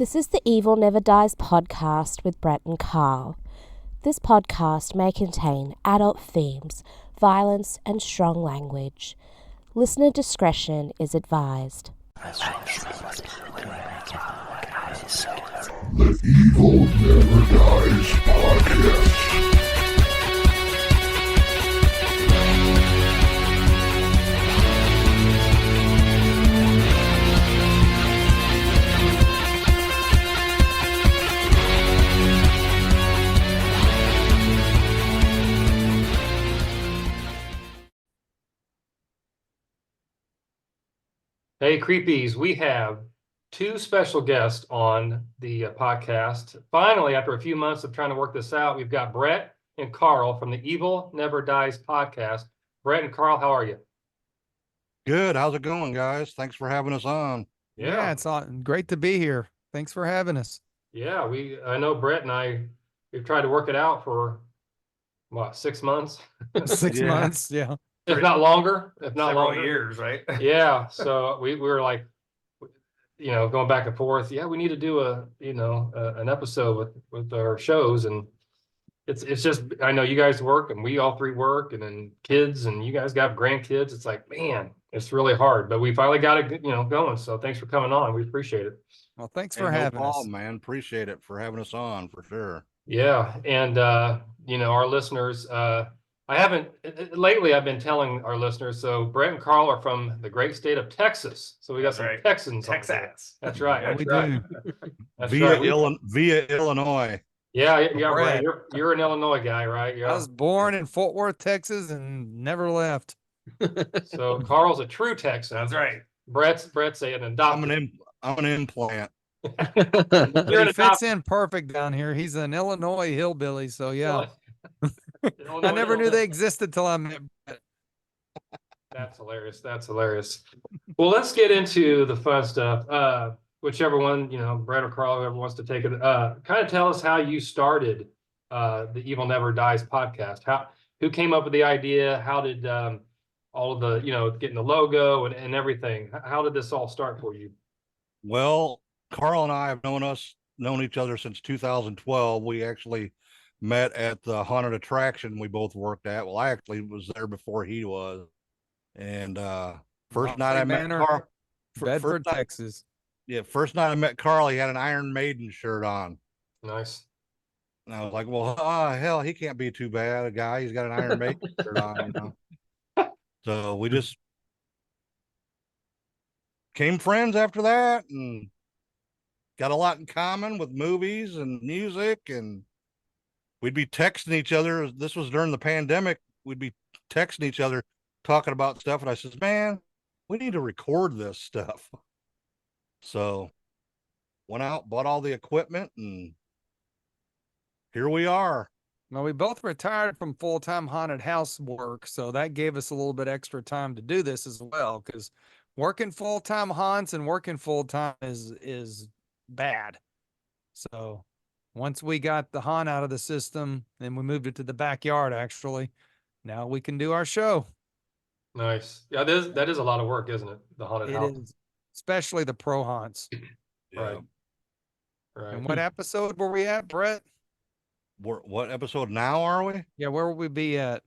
This is the Evil Never Dies podcast with Brett and Carl. This podcast may contain adult themes, violence, and strong language. Listener discretion is advised. The Evil Never Dies podcast. Hey, Creepies, we have two special guests on the podcast. Finally, after a few months of trying to work this out, we've got Brett and Carl from the Evil Never Dies podcast. Brett and Carl, how are you? Good. How's it going, guys? Thanks for having us on. Yeah, it's great to be here. Thanks for having us. Yeah, I know Brett and we've tried to work it out for, 6 months? 6 months, yeah. If not longer, Several years, right? Yeah. So we were like, going back and forth. Yeah, we need to do an episode with our shows, and it's just, I know you guys work and we all three work, and then kids, and you guys got grandkids. It's like, man, it's really hard, but we finally got it, going. So thanks for coming on. We appreciate it. Well, thanks for having us, man. Appreciate it for having us on for sure. Yeah. And, our listeners, I've been telling our listeners, so Brett and Carl are from the great state of Texas. So we got some Texans. Texas. That's right. Yeah, That's we right. do. That's Via Illinois. Yeah, Brett. right. You're an Illinois guy, right? Yeah. I was born in Fort Worth, Texas, and never left. So Carl's a true Texan. That's right. Brett's an adopted. I'm an implant. But he fits in perfect down here. He's an Illinois hillbilly, so yeah. I never knew they existed till I met Brett. That's hilarious. That's hilarious. Well, let's get into the fun stuff. Whichever one, Brett or Carl, whoever wants to take it. Kind of tell us how you started the Evil Never Dies podcast. Who came up with the idea? How did all of the, getting the logo and everything? How did this all start for you? Well, Carl and I have known each other since 2012. We actually met at the haunted attraction we both worked at. Well, I actually was there before he was. And first night I met Carl, Bedford, Texas. Yeah, first night I met Carl, he had an Iron Maiden shirt on. Nice. And I was like, well, hell, he can't be too bad a guy. He's got an Iron Maiden shirt on, So we just became friends after that and got a lot in common with movies and music, and we'd be texting each other. This was during the pandemic. We'd be texting each other, talking about stuff. And I says, man, we need to record this stuff. So went out, bought all the equipment, and here we are. Well, we both retired from full-time haunted house work, so that gave us a little bit extra time to do this as well, because working full-time haunts and working full-time is bad. So once we got the haunt out of the system, then we moved it to the backyard, actually. Now we can do our show. Nice. Yeah, that is a lot of work, isn't it? The haunted house. It is, especially the pro haunts. Right. Right. And what episode were we at, Brett? What episode now are we? Yeah, where will we be at?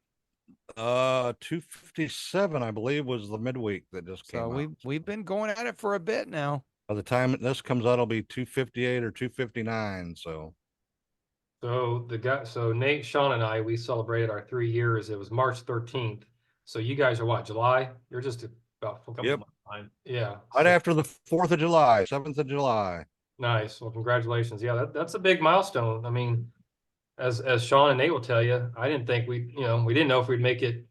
257, I believe, was the midweek that just came out. We've been going at it for a bit now. By the time this comes out, it'll be 258 or 259. So Nate, Shawn, and I, we celebrated our 3 years. It was March 13th. So you guys are what, July? You're just about a couple months behind. Yeah. Right after the 4th of July, 7th of July. Nice. Well, congratulations. Yeah, that's a big milestone. I mean, as Shawn and Nate will tell you, I didn't think we didn't know if we'd make it,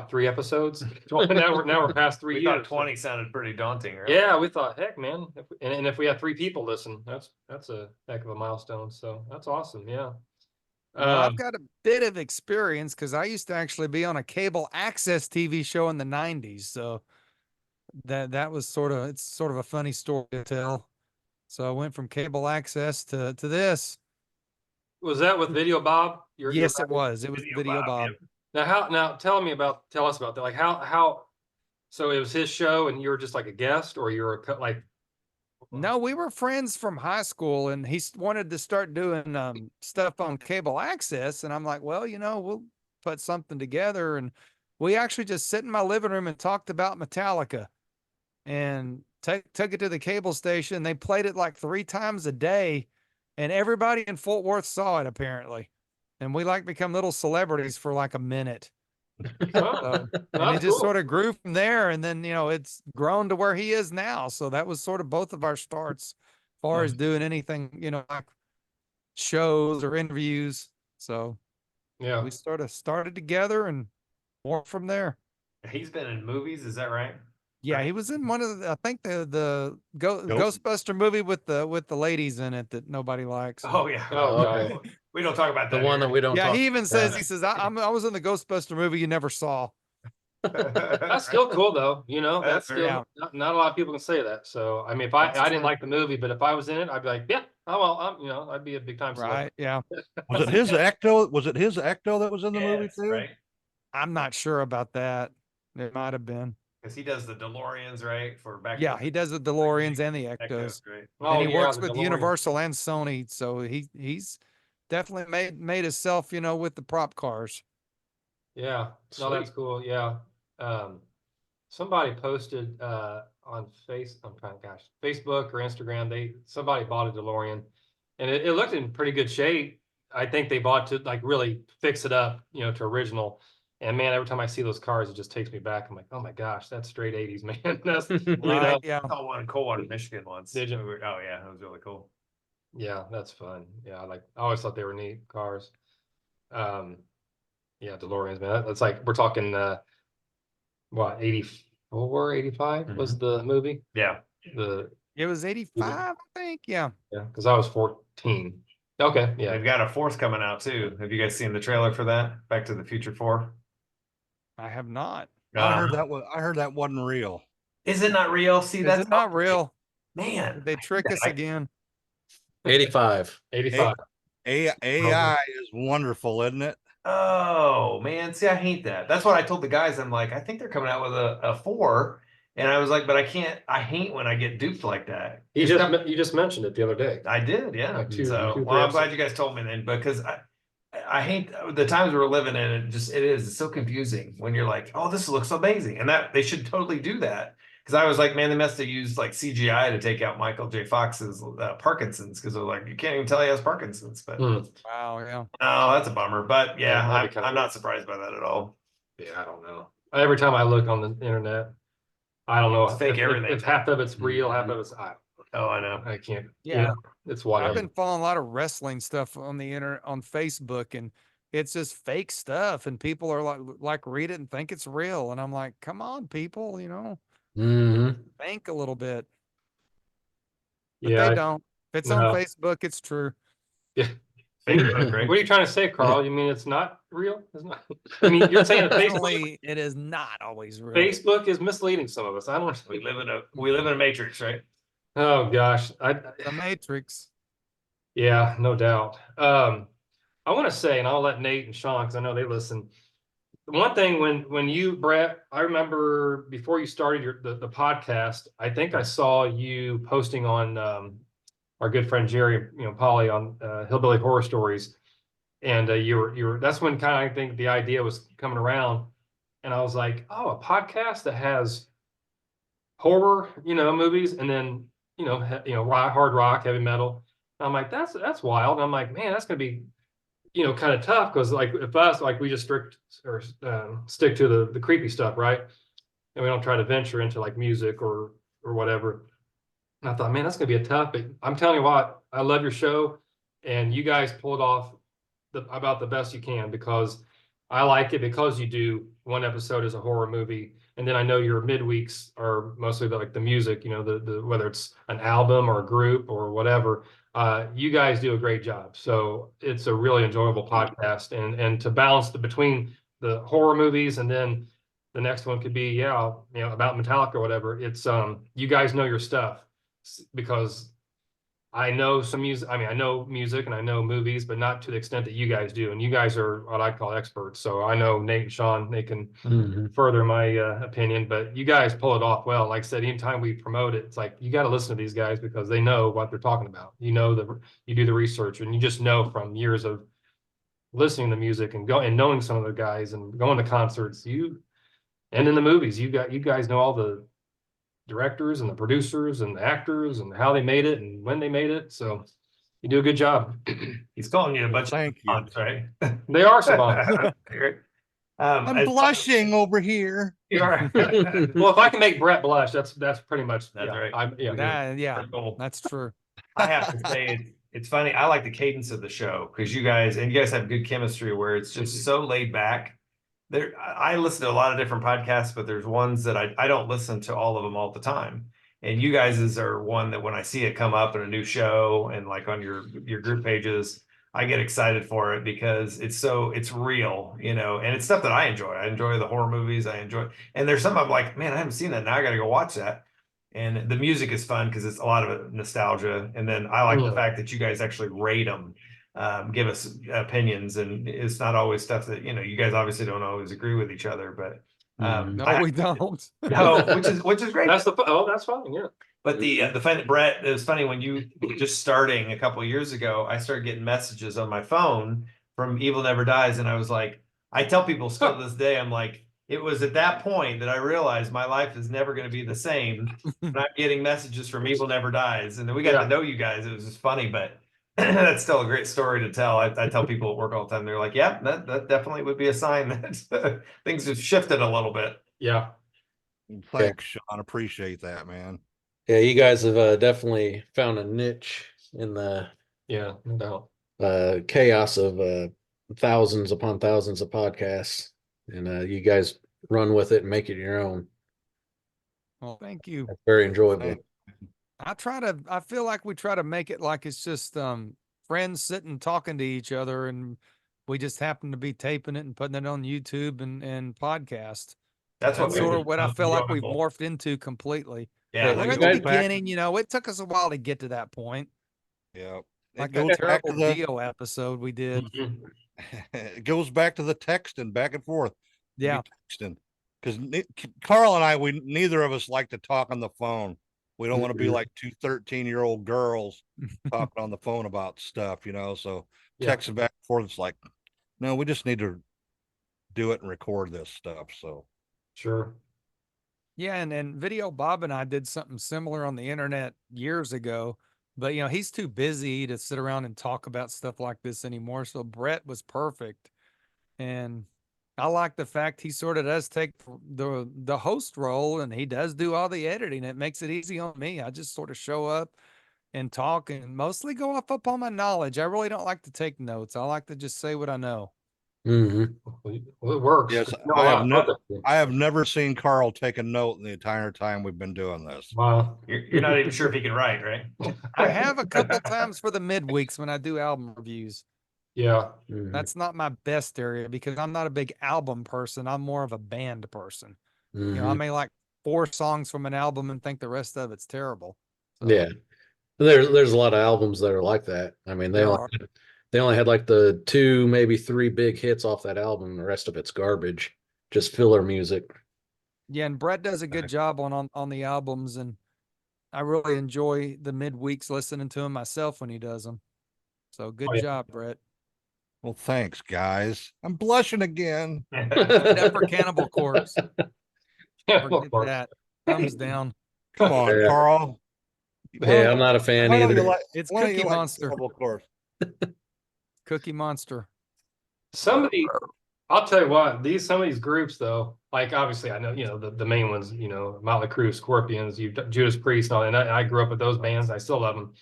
3 episodes? now we're past 3 We years. thought 20 sounded pretty daunting, right? Yeah, we thought, heck, man, if we have 3 people listen, that's a heck of a milestone. So that's awesome. Yeah. Well, I've got a bit of experience because I used to actually be on a cable access TV show in the 90s. So that was sort of a funny story to tell. So I went from cable access to this. Was that with Video Bob? Yes, it was. It was Video Bob. Yeah. Now tell us about that. Like how, so it was his show and you were just like a guest, or you were like, No, we were friends from high school, and he wanted to start doing stuff on cable access. And I'm like, well, we'll put something together. And we actually just sit in my living room and talked about Metallica and took it to the cable station. They played it like 3 times a day, and everybody in Fort Worth saw it apparently. And we like become little celebrities for like a minute. Oh, And it that's just cool. sort of grew from there. And then, it's grown to where he is now. So that was sort of both of our starts as far as doing anything, like shows or interviews. So Yeah. we sort of started together and more from there. He's been in movies, is that right? Yeah, he was in one of I think the Nope. Ghostbuster movie with the ladies in it that nobody likes. Oh yeah. Oh, Okay. We don't talk about The that one that here. we don't Yeah, talk he even says, about. I was in the Ghostbuster movie you never saw. That's still cool though. That's That's still yeah. not a lot of people can say that. So, I mean, if I That's didn't true. like the movie, but if I was in it, I'd be like, yeah, oh, well, I'd be a big time Right. Yeah. Was it his Ecto? Was it his Ecto that was in the movie Yes, too? right? I'm not sure about that. It might have been. Because he does the DeLoreans, right? For back. Yeah, he does the DeLoreans and the Ectos, Ectos. right? Oh, And he yeah, works the with DeLorean. Universal and Sony. So he's definitely made himself, with the prop cars. Yeah, no, that's cool. Yeah. Somebody posted on Facebook or Instagram, somebody bought a DeLorean and it looked in pretty good shape. I think they bought to like really fix it up, to original. And man, every time I see those cars, it just takes me back. I'm like, oh my gosh, that's straight 80s, man. That's Right. Yeah. I saw one in Coldwater, Michigan once. Did you? Oh yeah, that was really cool. Yeah, that's fun. Yeah, I always thought they were neat cars. Yeah, DeLoreans, man. That's like we're talking what, 84, 85 was the movie? Yeah. It was 85, I think. Yeah. Yeah, because I was 14. Okay, yeah. They've got a fourth coming out too. Have you guys seen the trailer for that? Back to the Future 4? I have not. I heard that wasn't real. Is it not real? See, Is that's it not real? Man, Did they trick us again? 85. 85. AI is wonderful, isn't it? Oh man, see, I hate that. That's what I told the guys. I'm like, I think they're coming out with a 4, and I was like, but I can't. I hate when I get duped like that. You just mentioned it the other day. I did, yeah. Like two, So, two well, I'm episodes. glad you guys told me then, because I hate the times we're living in. It's so confusing when you're like, oh, this looks amazing, and that they should totally do that. Because I was like, man, they must have used like CGI to take out Michael J. Fox's Parkinson's, because they're like, you can't even tell he has Parkinson's. But Wow, yeah. oh, that's a bummer. But yeah, that'd be kinda I'm not surprised by that at all. Yeah, I don't know. Every time I look on the internet, I don't know It's fake everything. if half of it's real, half of it's Oh, I know. I can't. Yeah. It's wild. I've been following a lot of wrestling stuff on the internet, on Facebook, and it's just fake stuff, and people are like read it and think it's real, and I'm like, come on, people, think a little bit. But yeah, they don't. If it's on Facebook, it's true. yeah. Facebook, right? What are you trying to say, Carl? You mean it's not real? It's not. I mean, you're saying that Facebook, Definitely, it is not always real. Facebook is misleading some of us. I don't. We live in a matrix, right? Oh gosh, The Matrix. yeah, no doubt. I want to say, and I'll let Nate and Sean, because I know they listen. One thing when you, Brett, I remember before you started the podcast, I think I saw you posting on our good friend Jerry, Polly, on Hillbilly Horror Stories, and you were that's when kind of I think the idea was coming around, and I was like, oh, a podcast that has horror, movies, and then hard rock, heavy metal. And I'm like, that's wild. And I'm like, man, that's gonna be kind of tough, because like if us, like we just stick to the creepy stuff, right? And we don't try to venture into like music or whatever. And I thought, man, that's gonna be a tough. But I'm telling you what, I love your show, and you guys pulled off about the best you can, because I like it because you do one episode as a horror movie, and then I know your midweeks are mostly like the music, the whether it's an album or a group or whatever. You guys do a great job. So it's a really enjoyable podcast, and to balance between the horror movies, and then the next one could be, about Metallica or whatever. It's you guys know your stuff, because I know some music. I mean, I know music and I know movies, but not to the extent that you guys do. And you guys are what I call experts. So I know Nate and Sean, they can further my opinion, but you guys pull it off well. Like I said, anytime we promote it, it's like you got to listen to these guys because they know what they're talking about. You know, you do the research and you just know from years of listening to music and knowing some of the guys and going to concerts, and in the movies, you guys know all the directors and the producers and the actors and how they made it and when they made it. So you do a good job. He's calling you a bunch Thank of you. fonts, right? They are savants. I'm as- blushing over here. You are. Well, if I can make Brett blush, that's pretty much That's right. Yeah, Cool. that's true. I have to say, it's funny. I like the cadence of the show because you guys have good chemistry where it's just so laid back. I listen to a lot of different podcasts, but there's ones that I don't listen to all of them all the time. And you guys are one that when I see it come up in a new show and like on your group pages, I get excited for it because it's real, and it's stuff that I enjoy. I enjoy the horror movies. And there's some I'm like, man, I haven't seen that. Now I got to go watch that. And the music is fun because it's a lot of it nostalgia. And then I like the fact that you guys actually rate them, give us opinions, and it's not always stuff that you guys obviously don't always agree with each other, but No, we don't. no, which is great. That's that's fine, yeah. But the fun, Brett, it was funny when you were just starting a couple of years ago. I started getting messages on my phone from Evil Never Dies, and I was like, I tell people still to this day, I'm like, it was at that point that I realized my life is never going to be the same. And I'm getting messages from Evil Never Dies, and then we got to know you guys. It was just funny, but that's still a great story to tell. I tell people at work all the time. They're like, "Yeah, that definitely would be a sign that things have shifted a little bit." Yeah. Thanks, Sean. Appreciate that, man. Yeah, you guys have definitely found a niche in the Yeah, no doubt. chaos of thousands upon thousands of podcasts, and you guys run with it and make it your own. Well, thank you. That's very enjoyable. Thanks. I feel like we try to make it like it's just friends sitting talking to each other, and we just happen to be taping it and putting it on YouTube and podcast. That's what sort makes of it what I feel like we've enjoyable. morphed into completely. Yeah, Yeah, We're you at guys the beginning, it took us a while to get to that point. Yeah. Like It that goes back terrible to the Dio episode we did. it goes back to the texting back and forth. Yeah. Texting. Because Carl and I, neither of us like to talk on the phone. We don't want to be like two 13-year-old girls talking on the phone about stuff, so texting back and forth, it's like, no, we just need to do it and record this stuff. So Sure. Yeah, and Video Bob and I did something similar on the internet years ago, but he's too busy to sit around and talk about stuff like this anymore. So Brett was perfect. And I like the fact he sort of does take the host role, and he does do all the editing. It makes it easy on me. I just sort of show up and talk and mostly go off up on my knowledge. I really don't like to take notes. I like to just say what I know. Well, it works. yes, No, I have never seen Carl take a note in the entire time we've been doing this. Wow. You're not even sure if he can write, right? I have a couple times for the midweeks when I do album reviews. Yeah. That's not my best area because I'm not a big album person. I'm more of a band person. I may like 4 songs from an album and think the rest of it's terrible. So, Yeah. There's a lot of albums that are like that. I mean, they only had like the 2, maybe 3 big hits off that album. The rest of it's garbage, just filler music. Yeah, and Brett does a good job on the albums, and I really enjoy the midweeks listening to him myself when he does them. So good job, Brett. Well, thanks, guys. I'm blushing again. Except for Cannibal Corpse. Yeah, Forget that. Thumbs down. Come on, Yeah. Carl. Yeah, I'm not a fan Why don't either. you like- It's why don't you Cookie like Monster. Cannibal Corpse? Cookie Monster. Somebody, I'll tell you what, some of these groups though, like obviously I know, the main ones, Motley Crue, Scorpions, Judas Priest, and all that. And I grew up with those bands. I still love them.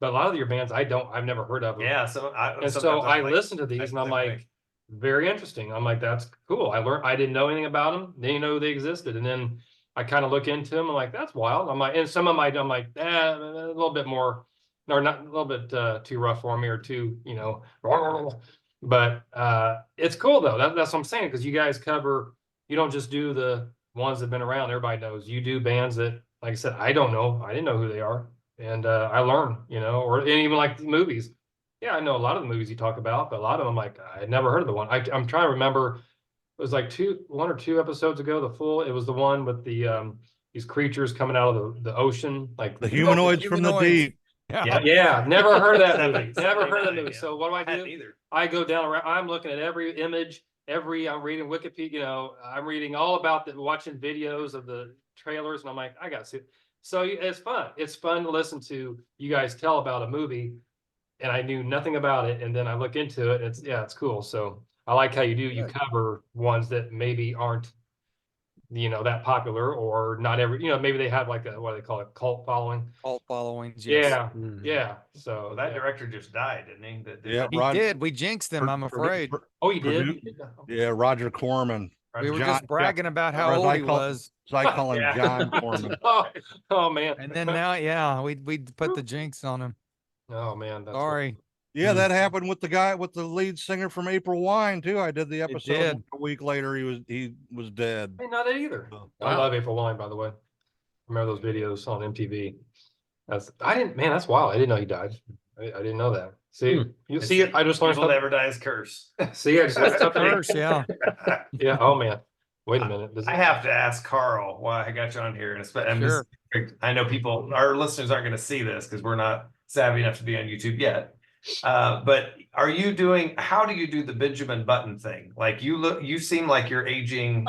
But a lot of your bands, I've never heard of them. Yeah. So sometimes I like, listen to these and I'm like, very interesting. I'm like, that's cool. I didn't know anything about them. Didn't know they existed. And then I kind of look into them. I'm like, that's wild. I'm like, and some of my, I'm like, a little bit more, or not a little bit too rough for me or too, but it's cool though. That's what I'm saying. Cause you guys you don't just do the ones that have been around. Everybody knows you do bands that, like I said, I don't know. I didn't know who they are. and I learn, or and even like the movies. Yeah, I know a lot of the movies you talk about, but a lot of them, like, I had never heard of the one. I'm trying to remember. It was like 1 or 2 episodes ago. It was the one with these creatures coming out of the ocean, like The humanoids from the Humanoids. deep. yeah, never heard of that movie. 79, Never heard of the movie. yeah. So what do I Hadn't do? either. I go down around. I'm looking at every image. I'm reading Wikipedia. I'm reading all about watching videos of the trailers, and I'm like, I got to see it. So it's fun. It's fun to listen to you guys tell about a movie, and I knew nothing about it, and then I look into it. It's cool. So I like how you do. You Good. cover ones that maybe aren't that popular, or not every. Maybe they have like a, what do they call it, cult following. Cult followings. Yes. Yeah, Mhm. yeah. So Well, that yeah. director just died, didn't he? Yeah, He did. We jinxed him, I'm afraid. Oh, you did? Yeah, Roger Corman. We were John- just bragging about how or as old I he call- was. So I call him Yeah. John Corman. Oh man. And then now, yeah, we put the jinx on him. Oh man, that's Sorry. Yeah, that happened with the lead singer from April Wine too. I did the episode did. a week later. He was dead. I didn't know that either. I love April Wine, by the way. Remember those videos on MTV? That's wild. I didn't know he died. I didn't know that. See, you see it. I just learned Evil something. never dies curse. See, I just learned something. Curse, yeah. Yeah. Oh man. Wait a minute. I have to ask Carl why I got you on here, and Sure. I know our listeners aren't going to see this because we're not savvy enough to be on YouTube yet. But how do you do the Benjamin Button thing? Like you seem like you're aging.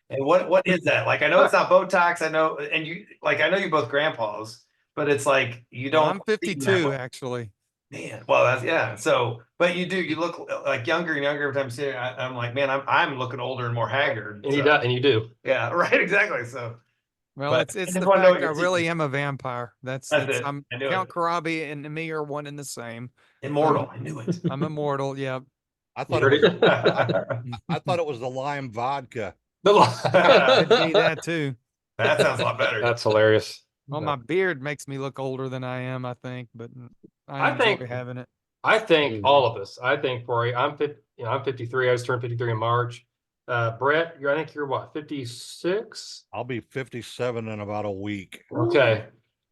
And what is that? Like, I know it's not Botox. I know, and I know you both grandpas, but it's like, you don't. I'm 52, actually. Man, well, yeah. So, but you look like younger and younger every time I see it. I'm like, man, I'm looking older and more haggard. And you do. Yeah, right. Exactly. So, Well, but it's I the just wanna know fact what I you're really thinking. am a vampire. That's it. I'm I knew Count it. Karabi and me are one and the same. Immortal. I knew it. I'm immortal. Yeah. I thought You it heard was, it? I thought it was the lime vodka. Could be that too. That sounds a lot better. That's hilarious. Well, my beard makes me look older than I am, I think, but I I enjoy think- having it. I think all of us. I think Corey, I'm 53. I just turned 53 in March. Brett, I think you're what, 56? I'll be 57 in about a week. Okay.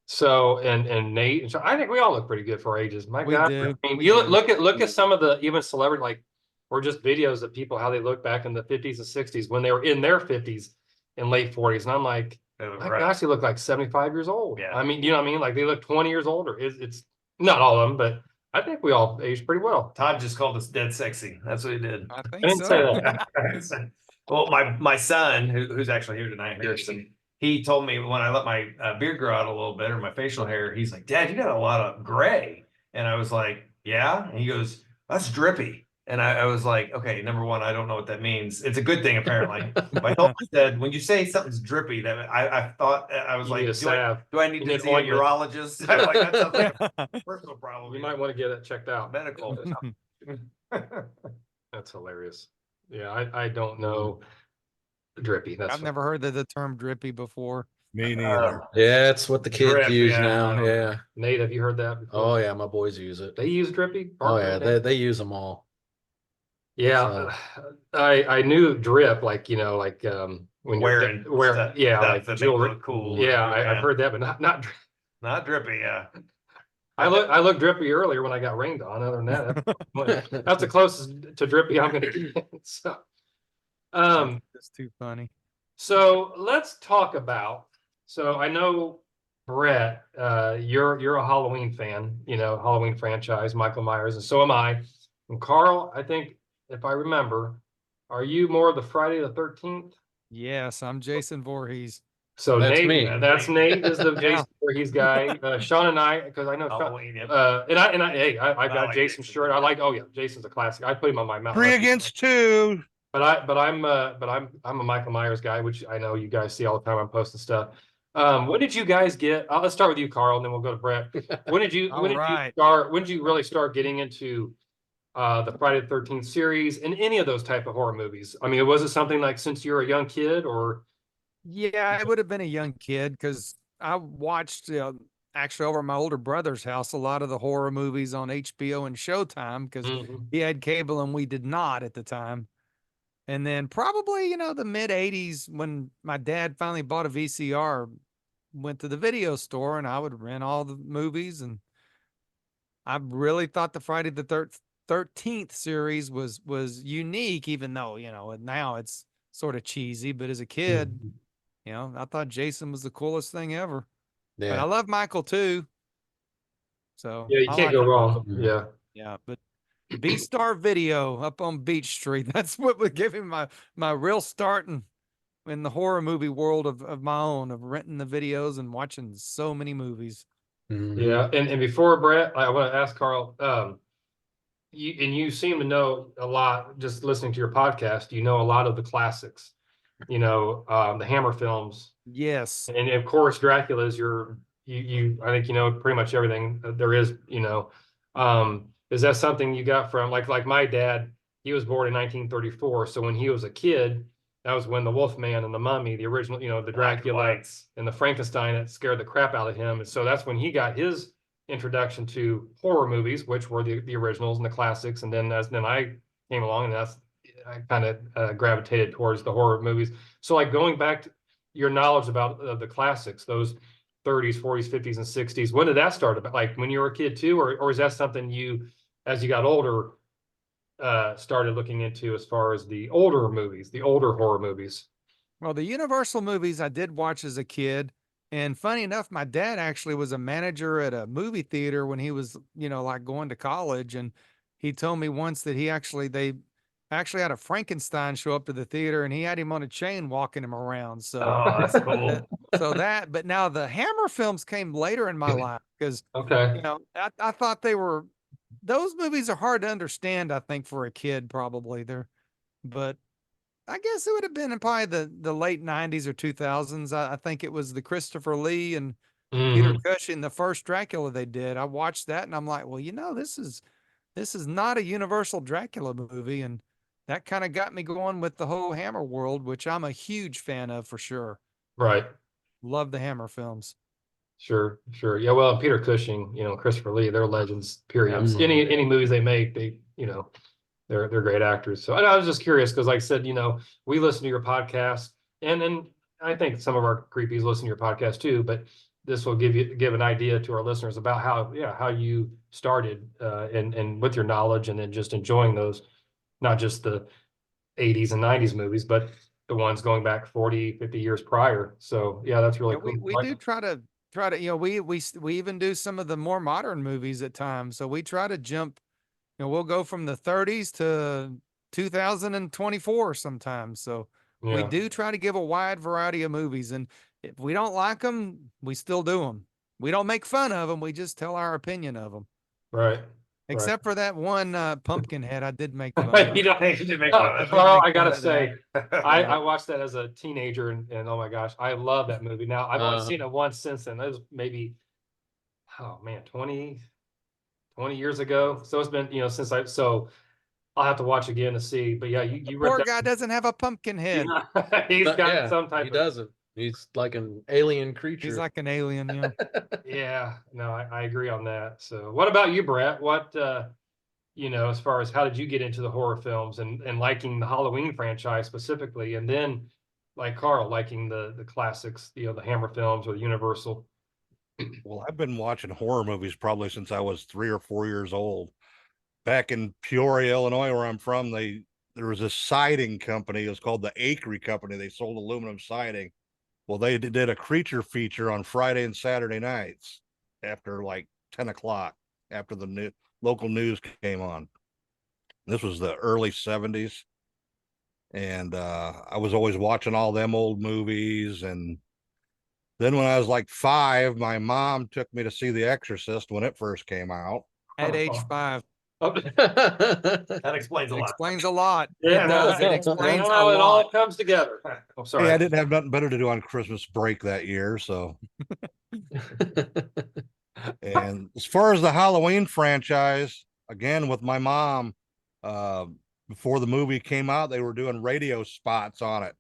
So and Nate, and so I think we all look pretty good for our ages. My We God, do. I mean, We you do. look at some of the even celebrity, like, or just videos of people how they look back in the 50s and 60s when they were in their 50s and late 40s, and I'm like, my gosh, they look like 75 years old. Yeah. I mean, you know what I mean? Like they look 20 years older. It's not all of them, but I think we all aged pretty well. Todd just called us dead sexy. That's what he did. I I think didn't so. say that. Well, my son, who's actually here tonight, Harrison, he told me when I let my beard grow out a little bit, or my facial hair, he's like, "Dad, you got a lot of gray." And I was like, "Yeah." And he goes, "That's drippy." And I was like, "Okay, number one, I don't know what that means. It's a good thing, apparently." But I said, when you say something's drippy, that I thought, I was You like, need a salve. do I need You to need see a ointment. urologist? I'm like, that sounds like a personal problem. You might want to get it checked out. medical. That's hilarious. Yeah, I don't know. Drippy. That's I've never heard of the term drippy before. Me neither. Yeah, it's what the kids Drip, use yeah, I now. don't- Yeah. Nate, have you heard that before? Oh yeah, my boys use it. They use drippy? Oh yeah, Nate? they use them all. Yeah, I knew drip, like, like when Wearing you're stuff- yeah, stuff like that make jewelry. look cool. Yeah, I've heard that, but not Not drippy, yeah. I looked drippy earlier when I got rained on. Other than that, that's the closest to drippy I'm gonna get. So, That's too funny. so let's talk about. So I know, Brett, you're a Halloween fan, Halloween franchise, Michael Myers, and so am I. And Carl, I think if I remember, are you more of the Friday the 13th? Yes, I'm Jason Voorhees. So That's Nate, me. that's Nate is the Yeah. Jason Voorhees guy. Sean and I, because I know Sean, Halloween, yep. hey, I got like Jason's Jason. shirt. I like. Oh yeah, Jason's a classic. I put him on my mouth. 3 against 2. But I'm a Michael Myers guy, which I know you guys see all the time. I'm posting stuff. When did you guys get? Let's start with you, Carl, and then we'll go to Brett. When did you start? When did you really start getting into the Friday the 13th series and any of those type of horror movies? I mean, was it something like since you were a young kid, or? Yeah, I would have been a young kid because I watched actually over at my older brother's house a lot of the horror movies on HBO and Showtime because Mhm. he had cable and we did not at the time. And then probably, the mid 80s when my dad finally bought a VCR, went to the video store and I would rent all the movies. And I really thought the Friday the 13th series was unique, even though, now it's sort of cheesy. But as a kid, Mhm. I thought Jason was the coolest thing ever. But I Yeah. love Michael too. So Yeah, you I can't like go them both. wrong. Yeah. Yeah, but B Star Video up on Beach Street. That's what would give him my real start in the horror movie world of my own, of renting the videos and watching so many movies. Mhm. Yeah. And before Brett, I want to ask Carl, you seem to know a lot just listening to your podcast. You know a lot of the classics, the Hammer films. Yes. And of course, Dracula is I think you know pretty much everything there is, is that something you got from like my dad, he was born in 1934. So when he was a kid, that was when the Wolfman and the Mummy, the original, the Black and Dracula whites. and the Frankenstein that scared the crap out of him. And so that's when he got his introduction to horror movies, which were the originals and the classics. And then I came along and I kind of gravitated towards the horror movies. So like going back to your knowledge about the classics, those 30s, 40s, 50s, and 60s. When did that start? About like when you were a kid too, or is that something you, as you got older, started looking into as far as the older movies, the older horror movies? Well, the Universal movies I did watch as a kid. And funny enough, my dad actually was a manager at a movie theater when he was, like going to college. And he told me once that they actually had a Frankenstein show up to the theater and he had him on a chain walking him around. So Oh, that's cool. but now the Hammer films came later in my life because, Okay. I thought those movies are hard to understand, I think, for a kid, probably. But I guess it would have been in probably the late 90s or 2000s. I think it was the Christopher Lee and Peter Hmm. Cushing, the first Dracula they did. I watched that and I'm like, well, this is not a Universal Dracula movie. And that kind of got me going with the whole Hammer world, which I'm a huge fan of for sure. Right. Love the Hammer films. Sure. Sure. Yeah. Well, Peter Cushing, Christopher Lee, they're legends. Period. Absolutely. Any movies they make, they're great actors. So I was just curious because, like I said, we listen to your podcast, and I think some of our creepies listen to your podcast too. But this will give an idea to our listeners about how you started, and with your knowledge, and then just enjoying those, not just the 80s and 90s movies, but the ones going back 40, 50 years prior. So yeah, that's really Yeah, cool. we do try to, we even do some of the more modern movies at times. So we try to jump, we'll go from the 30s to 2024 sometimes. So we Yeah. do try to give a wide variety of movies. And if we don't like them, we still do them. We don't make fun of them. We just tell our opinion of them. Right. Right. Except for that one Pumpkinhead, I did make fun of. You don't need to make fun of Well, make I gotta fun of say, that. I watched that as a teenager, and oh my gosh, I love that movie. Now I've only Uh, seen it once since then. That was maybe, oh man, 20 years ago. So it's been, since so I'll have to watch again to see. But yeah, you read Poor guy doesn't have a pumpkin head. that. He's but got yeah, some type he of, doesn't. He's like an alien He's creature. like an alien, yeah. yeah, no, I agree on that. So what about you, Brett? What as far as how did you get into the horror films and liking the Halloween franchise specifically, and then like Carl liking the classics, the Hammer films or the Universal? Well, I've been watching horror movies probably since I was 3 or 4 years old. Back in Peoria, Illinois, where I'm from, there was a siding company. It was called the Akery Company. They sold aluminum siding. Well, they did a creature feature on Friday and Saturday nights after like 10 o'clock, after the local news came on. This was the early 70s. And I was always watching all them old movies. And then when I was like 5, my mom took me to see The Exorcist when it first came out. At age 5. Oh, That explains a It lot. explains a lot. yeah, It does. It no, explains a now it all lot. comes together. I'm sorry. Hey, I didn't have nothing better to do on Christmas break that year. So, and as far as the Halloween franchise, again, with my mom, uh, before the movie came out, they were doing radio spots on it.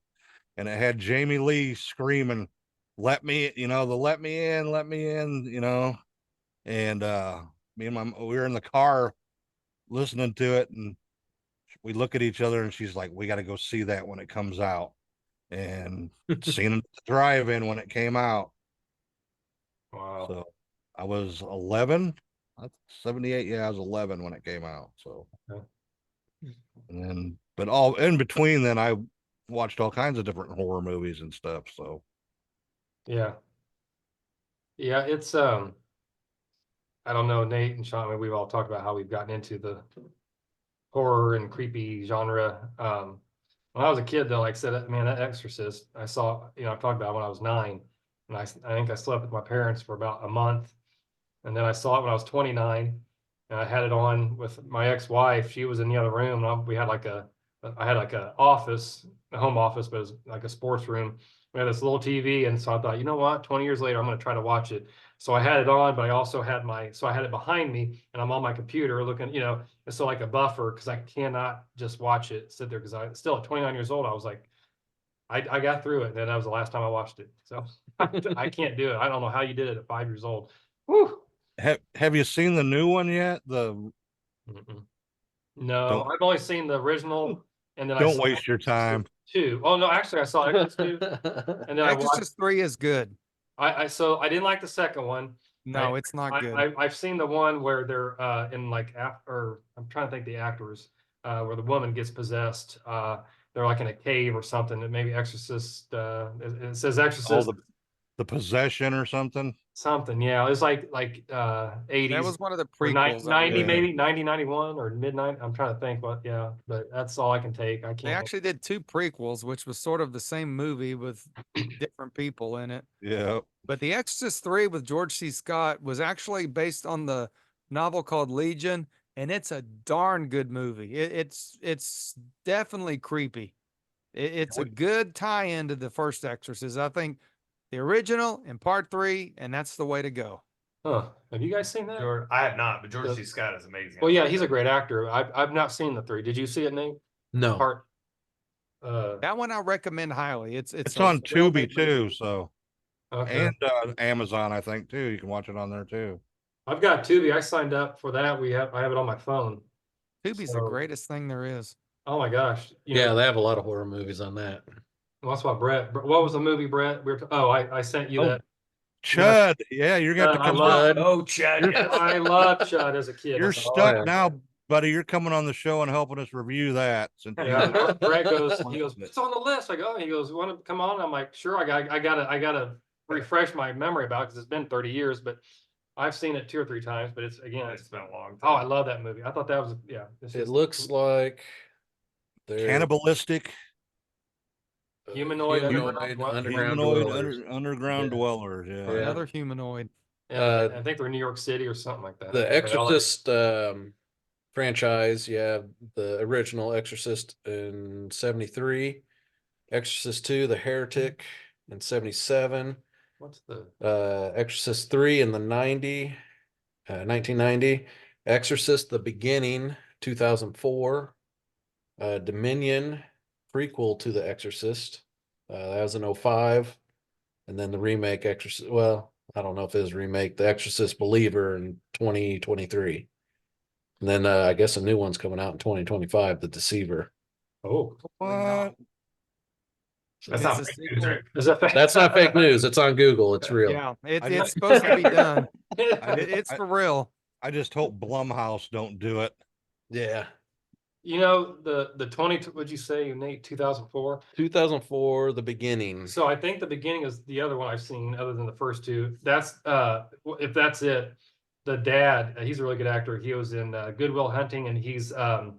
And it had Jamie Lee screaming, let me, let me in, and me and we were in the car listening to it, and we look at each other and she's like, we got to go see that when it comes out. And seen it at the drive-in when it came out. Wow. So I was 11, 78. Yeah, I was 11 when it came out. So, Okay. and then, but all in between, then I watched all kinds of different horror movies and stuff. So, Yeah. Yeah, it's I don't know, Nate and Sean, we've all talked about how we've gotten into the horror and creepy genre. When I was a kid, though, like I said, man, that Exorcist, I saw, I talked about when I was 9, and I think I slept with my parents for about a month, and then I saw it when I was 29, and I had it on with my ex-wife. She was in the other room, and we had I had like a office, a home office, but it was like a sports room. We had this little TV, and so I thought, you know what, 20 years later, I'm going to try to watch it. So I had it on, but I also had so I had it behind me, and I'm on my computer looking, and so like a buffer, because I cannot just watch it, sit there, because I still at 29 years old, I was like, I got through it, and then that was the last time I watched it. So I can't do it. I don't know how you did it at 5 years old. Whew. have you seen the new one yet? Mm-mm. No, Don't I've only seen the original, and then I don't saw waste your time. 2. Oh no, actually I saw Exorcist 2, and then I watched. Exorcist 3 is good. So I didn't like the second one. No, it's not good. I've seen the one where they're in like or I'm trying to think the actors where the woman gets possessed. They're like in a cave or something. That maybe Exorcist. It says Oh, Exorcist the possession or something. something. Yeah, it's like 80s. That was one of the Or prequels. 90 believe. maybe 90 91 or midnight. I'm trying to think what. Yeah, but that's all I can take. I They can't. actually did 2 prequels, which was sort of the same movie with different people in it. Yeah. But The Exorcist 3 with George C. Scott was actually based on the novel called Legion, and it's a darn good movie. It's definitely creepy. It's a good tie-in to the first Exorcist. I think the original and part 3, and that's the way to go. Huh? Have you guys seen that? I have not, but George The- C. Scott is amazing. Well, yeah, he's a great actor. I've not seen the 3. Did you see it, Nate? No. Part. That one I recommend highly. It's It's a on Tubi well-made too, movie. so Okay. and Amazon, I think too. You can watch it on there too. I've got Tubi. I signed up for that. I have it on my phone. Tubi's the So- greatest thing there is. Oh my gosh. Yeah, they have a lot of horror movies on that. Well, that's what what was the movie, Brett? I sent you Oh, that. Chud, yeah, you're gonna have to I come love- on. Oh, Chad. yes. I loved Chud as a kid. You're That's all. stuck yeah. now, buddy. You're coming on the show and helping us review that. Since Yeah, Brett he goes, it's on the list. I go, he goes, want to come on? I'm like, sure. I gotta refresh my memory about it because it's been 30 years, but I've seen it 2 or 3 times. But it's It's been a long oh, I time. love that movie. I thought that was it's It just looks like they're cannibalistic, Humanoid humanoid underground underground humanoid dwellers. underground Yeah. dwellers. Yeah. Yeah. Another humanoid. Yeah, I think they're in New York City or something like that. The But I like- Exorcist franchise, the original Exorcist in 73, Exorcist 2, The Heretic in 77, What's the Exorcist 3 in the 1990, Exorcist The Beginning 2004, Dominion prequel to The Exorcist, that was in 05, and then the remake Exorcist, well, I don't know if it was remake, The Exorcist Believer in 2023. And then I guess a new one's coming out in 2025, The Deceiver. oh What? That's It's not a fake sequel. news, right? is that That's not fake news. It's on Google. It's real. Yeah, I it's just- supposed to be done. It's I- for real. I just hope Blumhouse don't do it. Yeah. the 20 would you say, Nate, 2004? 2004, The Beginning. So I think the beginning is the other one I've seen other than the first 2. That's if that's it. The dad, he's a really good actor. He was in Good Will Hunting, and he's the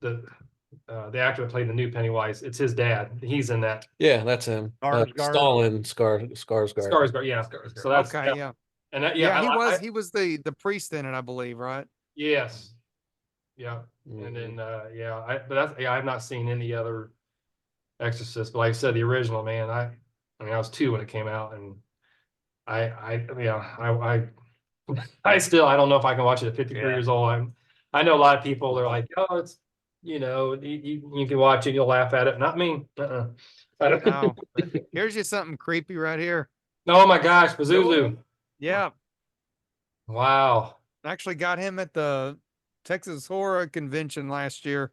actor that played the new Pennywise. It's his dad. He's in that. Yeah, that's him. Skarsgård. Stalin Skarsgård. Skarsgård, yeah. Skarsgård. So that's Okay, yeah. and that, Yeah, I- he was the priest in it, I believe, right? yes, yeah. Mhm. And then I've not seen any other Exorcist, but like I said, the original, man, I mean I was 2 when it came out, and I still I don't know if I can watch it at 53 Yeah. years old. I know a lot of people they're like, oh, it's you can watch it, you'll laugh at it. Not me. I don't No. But here's just something creepy right here. Oh my gosh, Pazuzu. Yeah, Wow. actually got him at the Texas Horror Convention last year.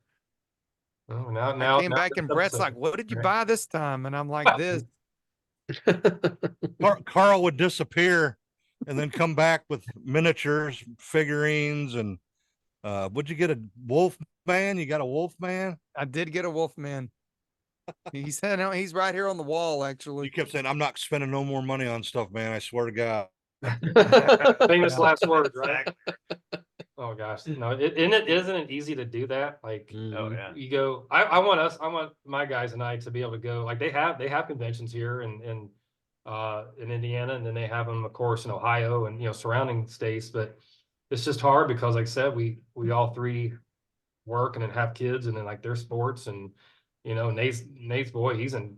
Oh, I came back and Brett's like, "What did you buy this time?" And I'm like, "This." Carl would disappear and then come back with miniatures, figurines, and would you get a wolf man? You got a wolf man? I did get a Wolfman. He said, no, he's right here on the wall, You actually. kept saying, I'm not spending no more money on stuff, man. I swear to God. Famous Yeah. last words, right? Oh gosh, no, isn't it easy to do that? Like, Oh Mhm. yeah. you go, I want my guys and I to be able to go, like they have conventions here in Indiana, and then they have them, of course, in Ohio and, surrounding states, but it's just hard because, like I said, we all three work and then have kids and then like their sports, and Nate's boy, he's in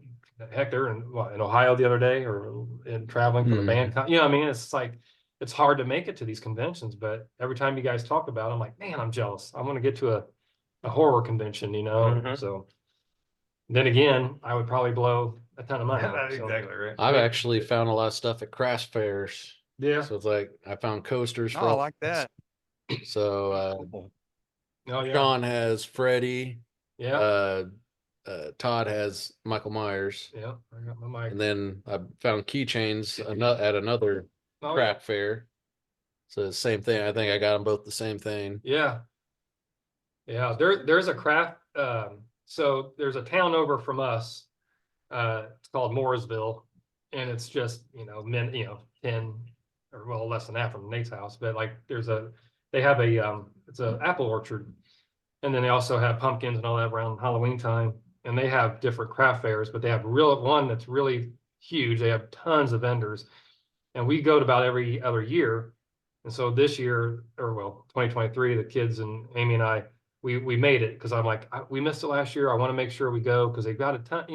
Hector and in Ohio the other day, or in traveling for the band. I mean, it's like it's hard to make it to these conventions, but every time you guys talk about it, I'm like, man, I'm jealous. I want to get to a horror convention, Mhm. So then again, I would probably blow a ton of money. That's So, exactly right. I've actually found a lot of stuff at craft fairs. yeah. So it's like I found coasters Oh, for I all. like that. So Oh yeah. Sean has Freddy. Yeah. Todd has Michael Myers. Yeah. I got my mic. And then I found keychains at another Oh, yeah. craft fair. So the same thing. I think I got them both the same thing. Yeah. Yeah. There's a craft. So there's a town over from us. It's called Mooresville, and it's just, 10 or well, less than that from Nate's house. But like they have it's an apple orchard, and then they also have pumpkins and all that around Halloween time. And they have different craft fairs, but they have one that's really huge. They have tons of vendors, and we go to about every other year. And so this year, or well, 2023, the kids and Amy and I, we made it because I'm like, we missed it last year. I want to make sure we go because they've got a ton,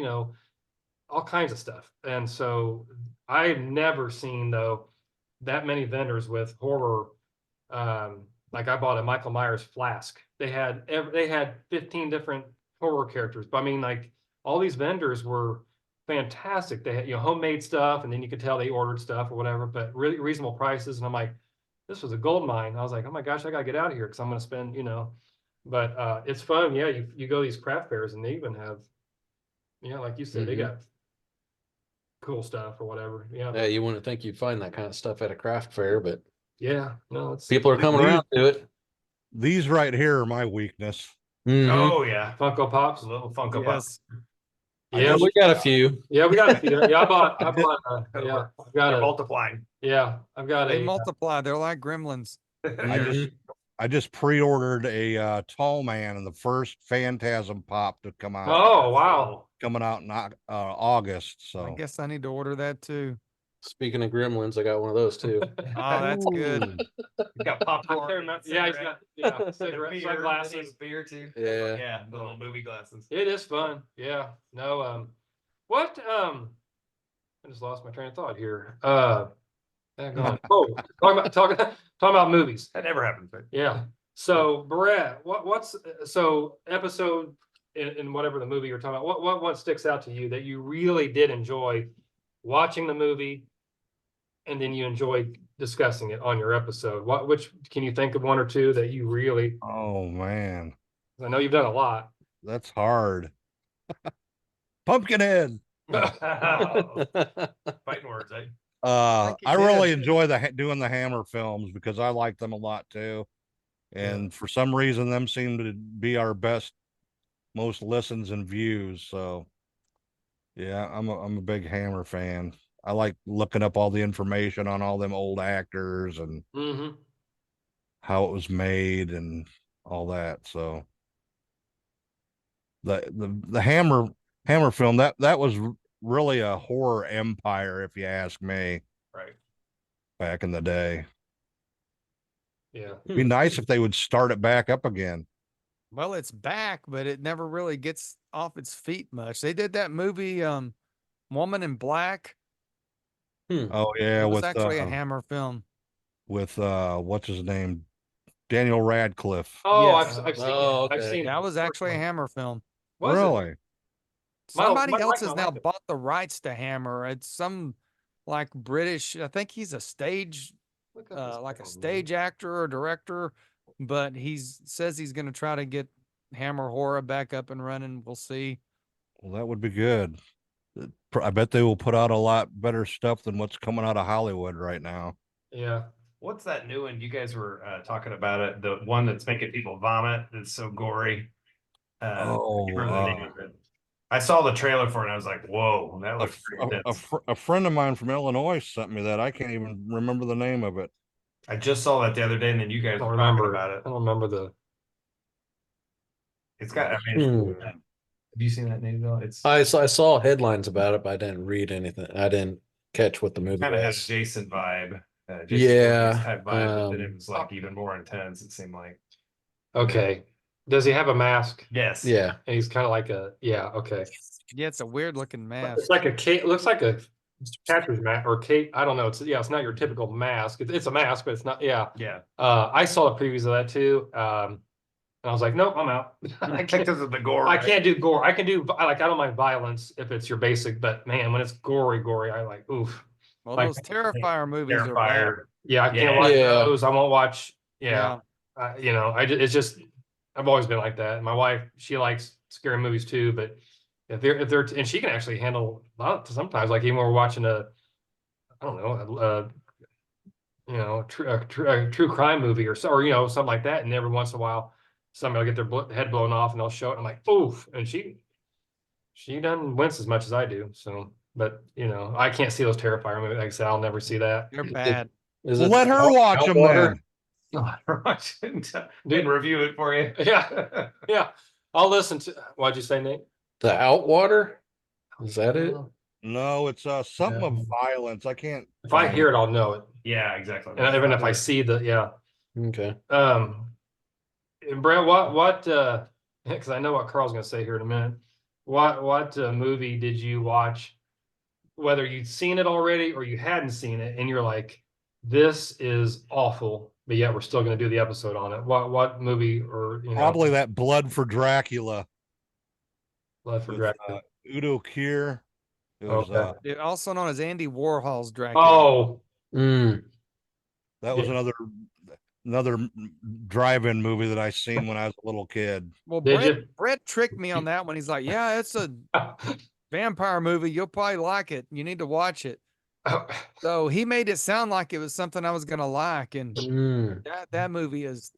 all kinds of stuff. And so I've never seen though that many vendors with horror. Like I bought a Michael Myers flask. They had 15 different horror characters. But I mean, like all these vendors were fantastic. They had, homemade stuff, and then you could tell they ordered stuff or whatever, but really reasonable prices. And I'm like, this was a gold mine. I was like, oh my gosh, I gotta get out of here because I'm gonna spend, but it's fun. Yeah, you go to these craft fairs and they even have, like you said, they got cool stuff or whatever. Yeah. Yeah, you wouldn't think you'd find that kind of stuff at a craft fair, but Yeah. No, it's people are coming around to it. These right here are my weakness. Mhm. Oh yeah. Funko Pops. Little Funko Pop. Yes. Yeah, we got a few. yeah, we got a few. Yeah, I bought, yeah, I've got They're a, multiplying. yeah, I've got They a, multiply. They're like gremlins. I just pre-ordered a tall man in the first Phantasm pop to come out. oh, wow. Coming out in August. So I guess I need to order that too. Speaking of gremlins, I got one of those too. Oh, that's good. He's got popcorn. Yeah, he's got, cigarette, beer, sunglasses. beer too. Yeah. Yeah, the little movie glasses. It is fun. Yeah. No, what, I just lost my train of thought here. Hang on. Oh, talking about movies. That never happens. Right? Yeah. So Brett, what's so episode in whatever the movie you're talking about, what sticks out to you that you really did enjoy watching the movie and then you enjoyed discussing it on your episode? Which can you think of one or two that you really, oh man, I know you've done a lot. that's hard. Pumpkinhead. Fighting words, eh? I you really did. enjoy doing the Hammer films because I like them a lot too. And for some reason, them seem to be our most listens and views. So yeah, I'm a big Hammer fan. I like looking up all the information on all them old actors and Mm-hmm. how it was made and all that. So the Hammer film, that was really a horror empire, if you ask me, Right. back in the day. Yeah. It'd be nice if they would start it back up again. Well, it's back, but it never really gets off its feet much. They did that movie, Woman in Black. Oh yeah, It was with actually a Hammer film. what's his name, Daniel Radcliffe. Oh, Yes. I've seen Oh, it. I've okay. seen it. That was actually a Hammer film. Was it? Really? Somebody Mike else might has now like it. bought the rights to Hammer. It's some like British, I think he's a stage, Look up this like a film, stage actor or director, but says he's going to try to get Hammer horror back up and running. We'll see. Well, that would be good. I bet they will put out a lot better stuff than what's coming out of Hollywood right now. Yeah. What's that new one? You guys were talking about it. The one that's making people vomit. That's so gory. I can't remember the name of it. I saw the trailer for it and I was like, whoa, that looks pretty intense. A friend of mine from Illinois sent me that. I can't even remember the name of it. I just saw that the other day and then you I guys don't were talking remember. about I it. don't remember the. It's got, I mean, Hmm. have you seen that name though? It's I saw headlines about it, but I didn't read anything. I didn't catch what the movie kind of has was. Jason vibe. Jason Yeah, Voorhees type vibe, but then it was like even more intense, it seemed like. Okay. Does he have a mask? Yes. Yeah. And he's kind of like a, yeah, okay. Yeah, it's a weird looking mask. It's like a cape, looks like a catcher's mask or cape. I don't know. It's, yeah, it's not your typical mask. It's a mask, but it's not, yeah. Yeah. I saw the previews of that too. And I was like, nope, I'm out. I can't, Because of the gore. I right? can't do gore. I can do, like, I don't mind violence if it's your basic, but man, when it's gory, I like, oof. Well, Like, those Terrifier movies are bad. Terrifier. yeah, I can't Yeah. watch Yeah. those. I won't watch, Yeah. you know, it's just, I've always been like that. My wife, she likes scary movies too, but if they're, and she can actually handle a lot, sometimes, like even when we're watching I don't know, you know, a true crime movie or so, or, you know, something like that. And every once in a while, somebody will get their head blown off and they'll show it. I'm like, oof. And she doesn't wince as much as I do. So, but you know, I can't see those Terrifier movies. Like I said, I'll never see that. They're bad. Is Well, it let her watch them Outwater? then. Didn't review it for you. Yeah. Yeah. I'll listen to, what'd you say, Nate? The Outwater? Is that it? No, it's something of Yeah. violence. I can't. If I hear it, I'll know it. Yeah, exactly. And even if I see the, yeah. Okay. And Brett, because I know what Carl's gonna say here in a minute. What movie did you watch, whether you'd seen it already or you hadn't seen it, and you're like, this is awful, but yet we're still gonna do the episode on it? What movie, or you know, Probably that Blood for Dracula Blood for with Dracula? Udo Kier. It was Okay. Yeah, also known as Andy Warhol's Dracula. Oh, Mm. that was Yeah. another drive-in movie that I seen when I was a little kid. Well, Did you? Brett tricked me on that one. He's like, yeah, it's a vampire movie. You'll probably like it. You need to watch it. So he made it sound like it was something I was gonna like, and Mm. that movie is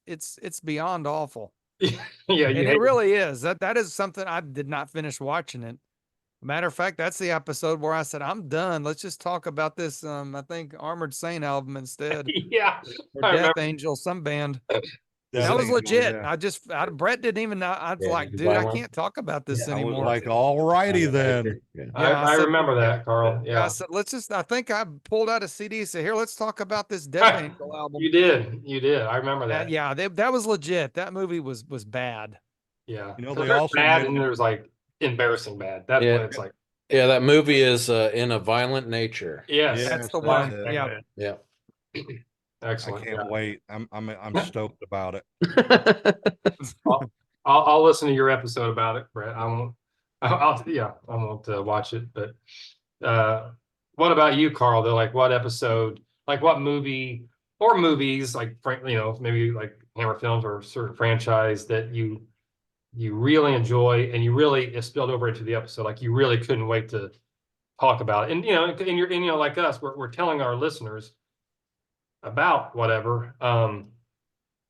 it's beyond awful. Yeah, And you it hate really is. That is something I did not finish watching it. Matter of fact, that's the episode where I said, I'm done. Let's just talk about this. I think Armored Saint album instead. Yeah, Or I Death remember. Angel, some band. Death That was Angel, legit. yeah. Brett didn't even know. I was Yeah, like, dude, I violent. can't talk about this Yeah, I was anymore. like, all righty then. Yeah. Yeah, I remember that, Carl. I Yeah, said, I think I pulled out a CD and said, here, let's talk about this Death Angel album. you did. I remember that. Yeah, that was legit. That movie was bad. Yeah. You know, 'Cause they there's also bad made- and there's like embarrassing bad. That's Yeah. when it's like, Yeah, that movie is in a violent nature. yes, Yes, That's the that's one. it. Yeah. Yeah. I excellent. can't Yeah. wait. I'm stoked about it. I'll listen to your episode about it, Brett. I won't. I won't watch it. But what about you, Carl? Though, like, what episode, like, what movie or movies, like, you know, maybe like Hammer Films or a certain franchise that you really enjoy and you really, it spilled over into the episode, like you really couldn't wait to talk about it. And you know, you know, like us, we're telling our listeners about whatever.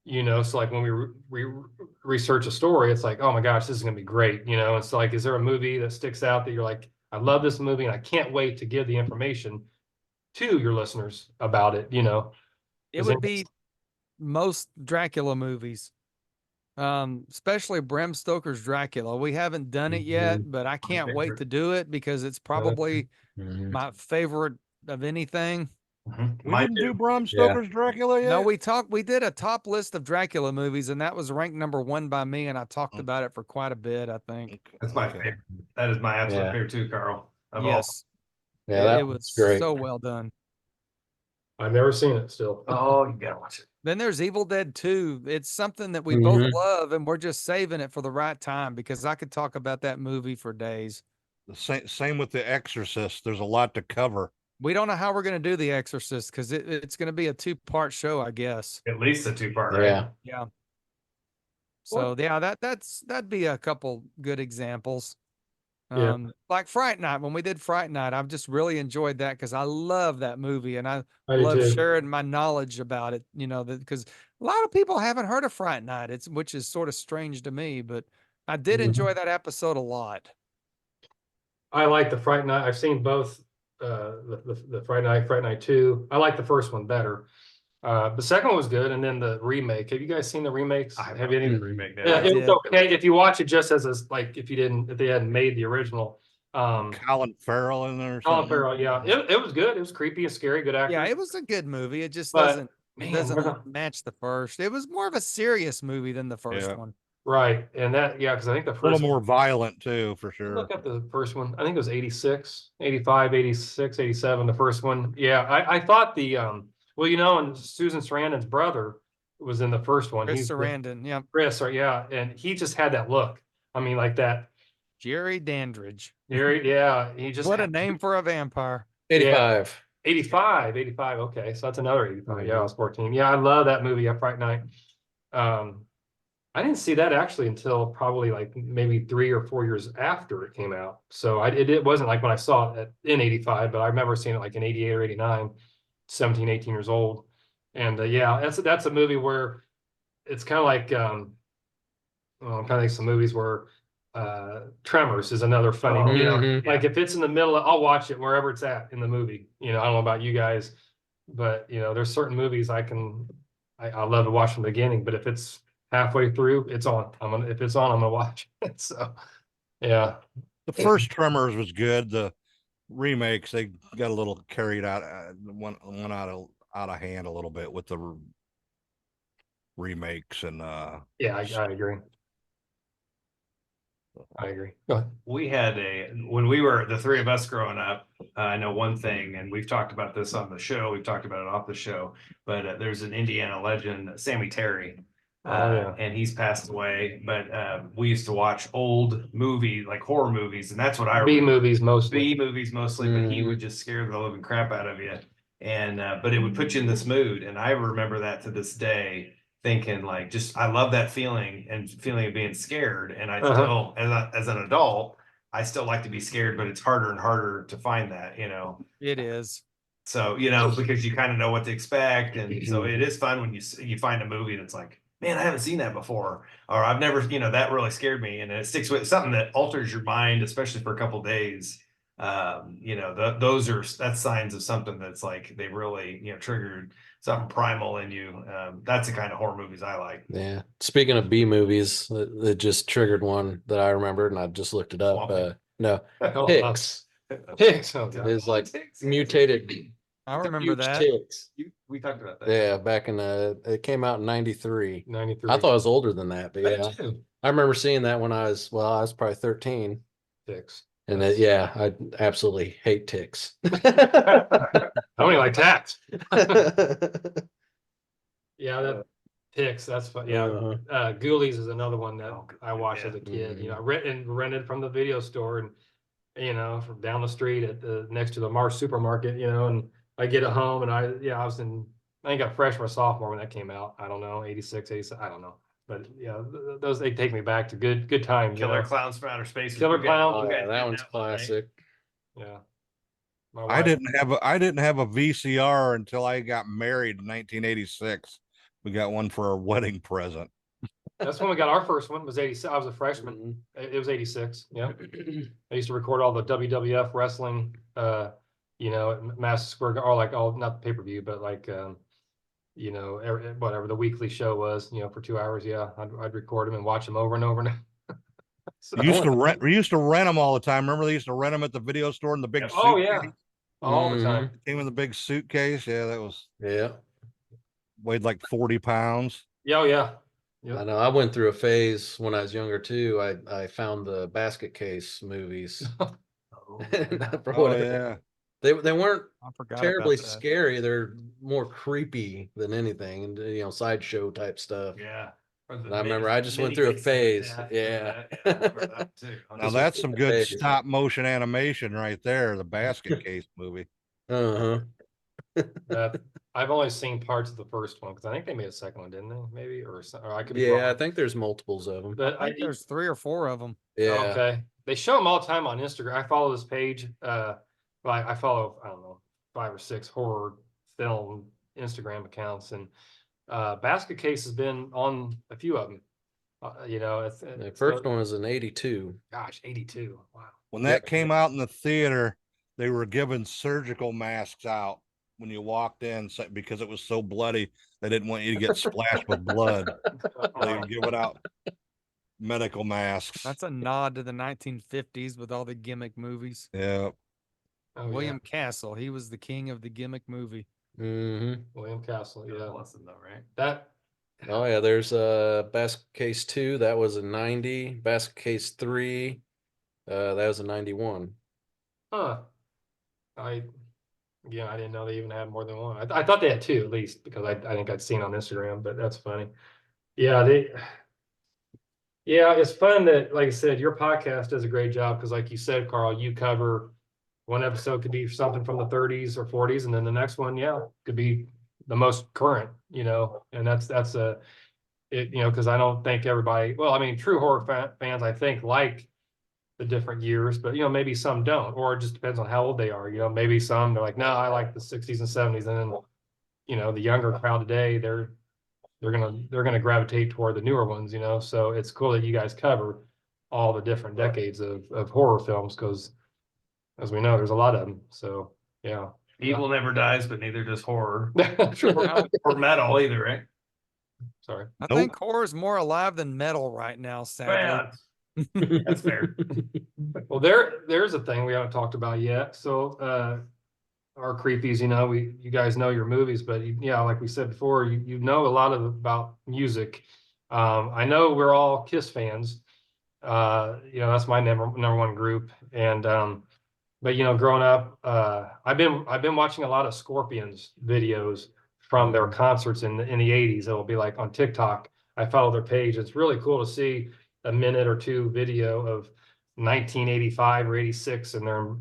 You know, so like when we research a story, it's like, oh my gosh, this is gonna be great. You know, it's like, is there a movie that sticks out that you're like, I love this movie and I can't wait to give the information to your listeners about it? You know, It Is would it- be most Dracula movies. Especially Bram Stoker's Dracula. We haven't done it yet, but I can't wait favorite. to do it because it's probably Mhm. my favorite of anything. We didn't do Bram Stoker's Dracula yet. No, we did a top list of Dracula movies, and that was ranked number 1 by me, and I talked about it for quite a bit, I think. That's my favorite. That is my absolute Yeah. favorite too, Carl. Of all. Yes. Yeah, It that was was great. so well done. I've never seen it still. Oh, you gotta watch it. Then there's Evil Dead 2. It's something that we both Mhm. love, and we're just saving it for the right time because I could talk about that movie for days. The same with The Exorcist. There's a lot to cover. We don't know how we're going to do The Exorcist because it's going to be a 2-part show, I guess. At least a 2-part, right? Yeah. Yeah. So yeah, that'd be a couple good examples. Yeah. Like Fright Night, when we did Fright Night, I've just really enjoyed that because I love that movie and I I do love too. sharing my knowledge about it, because a lot of people haven't heard of Fright Night. Which is sort of strange to me, but I did Mhm. enjoy that episode a lot. I like the Fright Night. I've seen both, the Fright Night 2. I like the first one better. The second one was good, and then the remake. Have you guys seen the remakes? I Have you any? the remake now. Yeah, I it was did. okay if you watch it just as a, like if they hadn't made the original. Colin Farrell in there or Colin something. Farrell, yeah, it was good. It was creepy and scary, good actors. Yeah, it was a good movie. It just But, doesn't man, we're not- match the first. It was more of a serious movie than the first Yeah. one. right, and that, yeah, because I think the A little first more violent too, for sure. look at the first one. I think it was 86, 85, 86, 87, the first one. Yeah, I thought well, and Susan Sarandon's brother was in the first one. Chris He's Sarandon, yeah. Chris, or yeah, and he just had that look. I mean, like that. Jerry Dandridge. Yeah, he just What a had name for a vampire. 85. 85. Okay, so that's another 85. Yeah, I Mhm. was 14. Yeah, I love that movie, Yeah, Fright Night. I didn't see that actually until probably like maybe 3 or 4 years after it came out. So it wasn't like when I saw it in 85, but I remember seeing it like in 88 or 89, 17, 18 years old. And yeah, that's a movie where it's kind of like, well, I'm trying to think some movies where Tremors is another funny, Mhm. like if it's in the middle, I'll watch it wherever it's at in the movie. I don't know about you guys, but there's certain movies I love to watch from the beginning, but if it's halfway through, it's on. If it's on, I'm gonna watch it. So yeah. The first Tremors was good. The remakes, they got a little carried out, went out of hand a little bit with the remakes and Yeah, I agree. I agree. Go ahead. We had when we were the three of us growing up, I know one thing, and we've talked about this on the show, we've talked about it off the show, but there's an Indiana legend, Sammy Terry. Yeah. And he's passed away, but we used to watch old like horror movies, and that's what I B remember. movies mostly. B movies mostly, but he would just scare the living crap out of you. And but it would put you in this mood. And I remember that to this day, thinking like, just I love that feeling and feeling of being scared. And I still, as an adult, I still like to be scared, but it's harder and harder to find that, It is. So, because you kind of know what to expect. And so it is fun when you find a movie that's like, man, I haven't seen that before, or I've never, that really scared me. And it sticks with something that alters your mind, especially for a couple of days. That's signs of something that's like, they really, triggered something primal in you. That's the kind of horror movies I like. Yeah. Speaking of B movies, that just triggered one that I remembered, and I just looked it up. No, Oh, Ticks. Ticks. Oh, God. It's like mutated. I remember huge that. Ticks. We talked about that. Yeah, back in it came out in 93. 93. I thought I was older than that, but yeah, too. I remember seeing that when I was probably 13. Ticks. And yeah, I absolutely hate ticks. I only like tats. Yeah, that Ticks. That's fun. Yeah, Ghoulies is another one that I watched as a kid. I rented from the video store, and from down the street at the next to the Mars supermarket. And I get it home, and I think I freshman or sophomore when that came out. I don't know, 86, 87, I don't know. But yeah, those they take me back to good times. Killer Clowns from Outer Space. Killer Clowns. Oh, yeah, that one's classic. Yeah. I didn't have a VCR until I got married in 1986. We got one for our wedding present. That's when we got our first one. Was 86. I was a freshman. It was 86. Yeah. I used to record all the WWF wrestling. At Madison Square Garden, or like not the pay-per-view, but like whatever the weekly show was. For 2 hours. Yeah, I'd record them and watch them over and over and over. So, We used to rent them all the time. Remember, they used to rent them at the video store in the big oh suitcase? yeah, all the time. Came in the big suitcase. Yeah, that was weighed like 40 pounds. Yeah, oh, yeah. Yep. I know. I went through a phase when I was younger too. I found the basket case movies. Yeah. They weren't I forgot terribly about that. scary. They're more creepy than anything, and sideshow type stuff. Yeah. And I remember I just went through a phase. Yeah. Now that's some good stop motion animation right there. The basket case movie. Uh-huh. I've only seen parts of the first one because I think they made a second one, didn't they? Maybe, or I could be Yeah, I wrong. think there's multiples of them. But I think there's 3 or 4 of them. Yeah. okay, they show them all the time on Instagram. I follow this page. Like I follow, I don't know, 5 or 6 horror film Instagram accounts, and Basket Case has been on a few of them. You know, The first one was in 82. Gosh, 82. Wow. When that came out in the theater, they were giving surgical masks out when you walked in because it was so bloody. They didn't want you to get splashed with blood. They would give it out medical masks. That's a nod to the 1950s with all the gimmick movies. Yeah. Oh, William Castle, he was the king of the gimmick movie. Mm-hmm. William Castle. Yeah. Lesson though, right? That. Oh yeah, there's Basket Case 2, that was in 90. Basket Case 3, that was in 91. Huh. I didn't know they even had more than one. I thought they had 2 at least because I think I'd seen on Instagram, but that's funny. Yeah, it's fun that, like I said, your podcast does a great job because, like you said, Carl, you cover one episode could be something from the 30s or 40s, and then the next one, could be the most current, and that's because I don't think everybody, well, I mean, true horror fans, I think, like the different years, but maybe some don't, or it just depends on how old they are. Maybe some they're like, no, I like the 60s and 70s, and then the younger crowd today, they're gonna gravitate toward the newer ones, so it's cool that you guys cover all the different decades of horror films because, as we know, there's a lot of them. So yeah. Evil never dies, but neither does horror. Sure. Or metal either, right? Sorry. I think horror is more alive than metal right now, sadly. Well, that's fair. Well, there's a thing we haven't talked about yet. So our creepies, you guys know your movies, but like we said before, you know a lot about music. I know we're all Kiss fans. That's my number one group. And but growing up, I've been watching a lot of Scorpions videos from their concerts in the 80s. It'll be like on TikTok. I follow their page. It's really cool to see a minute or 2 video of 1985 or 86 and their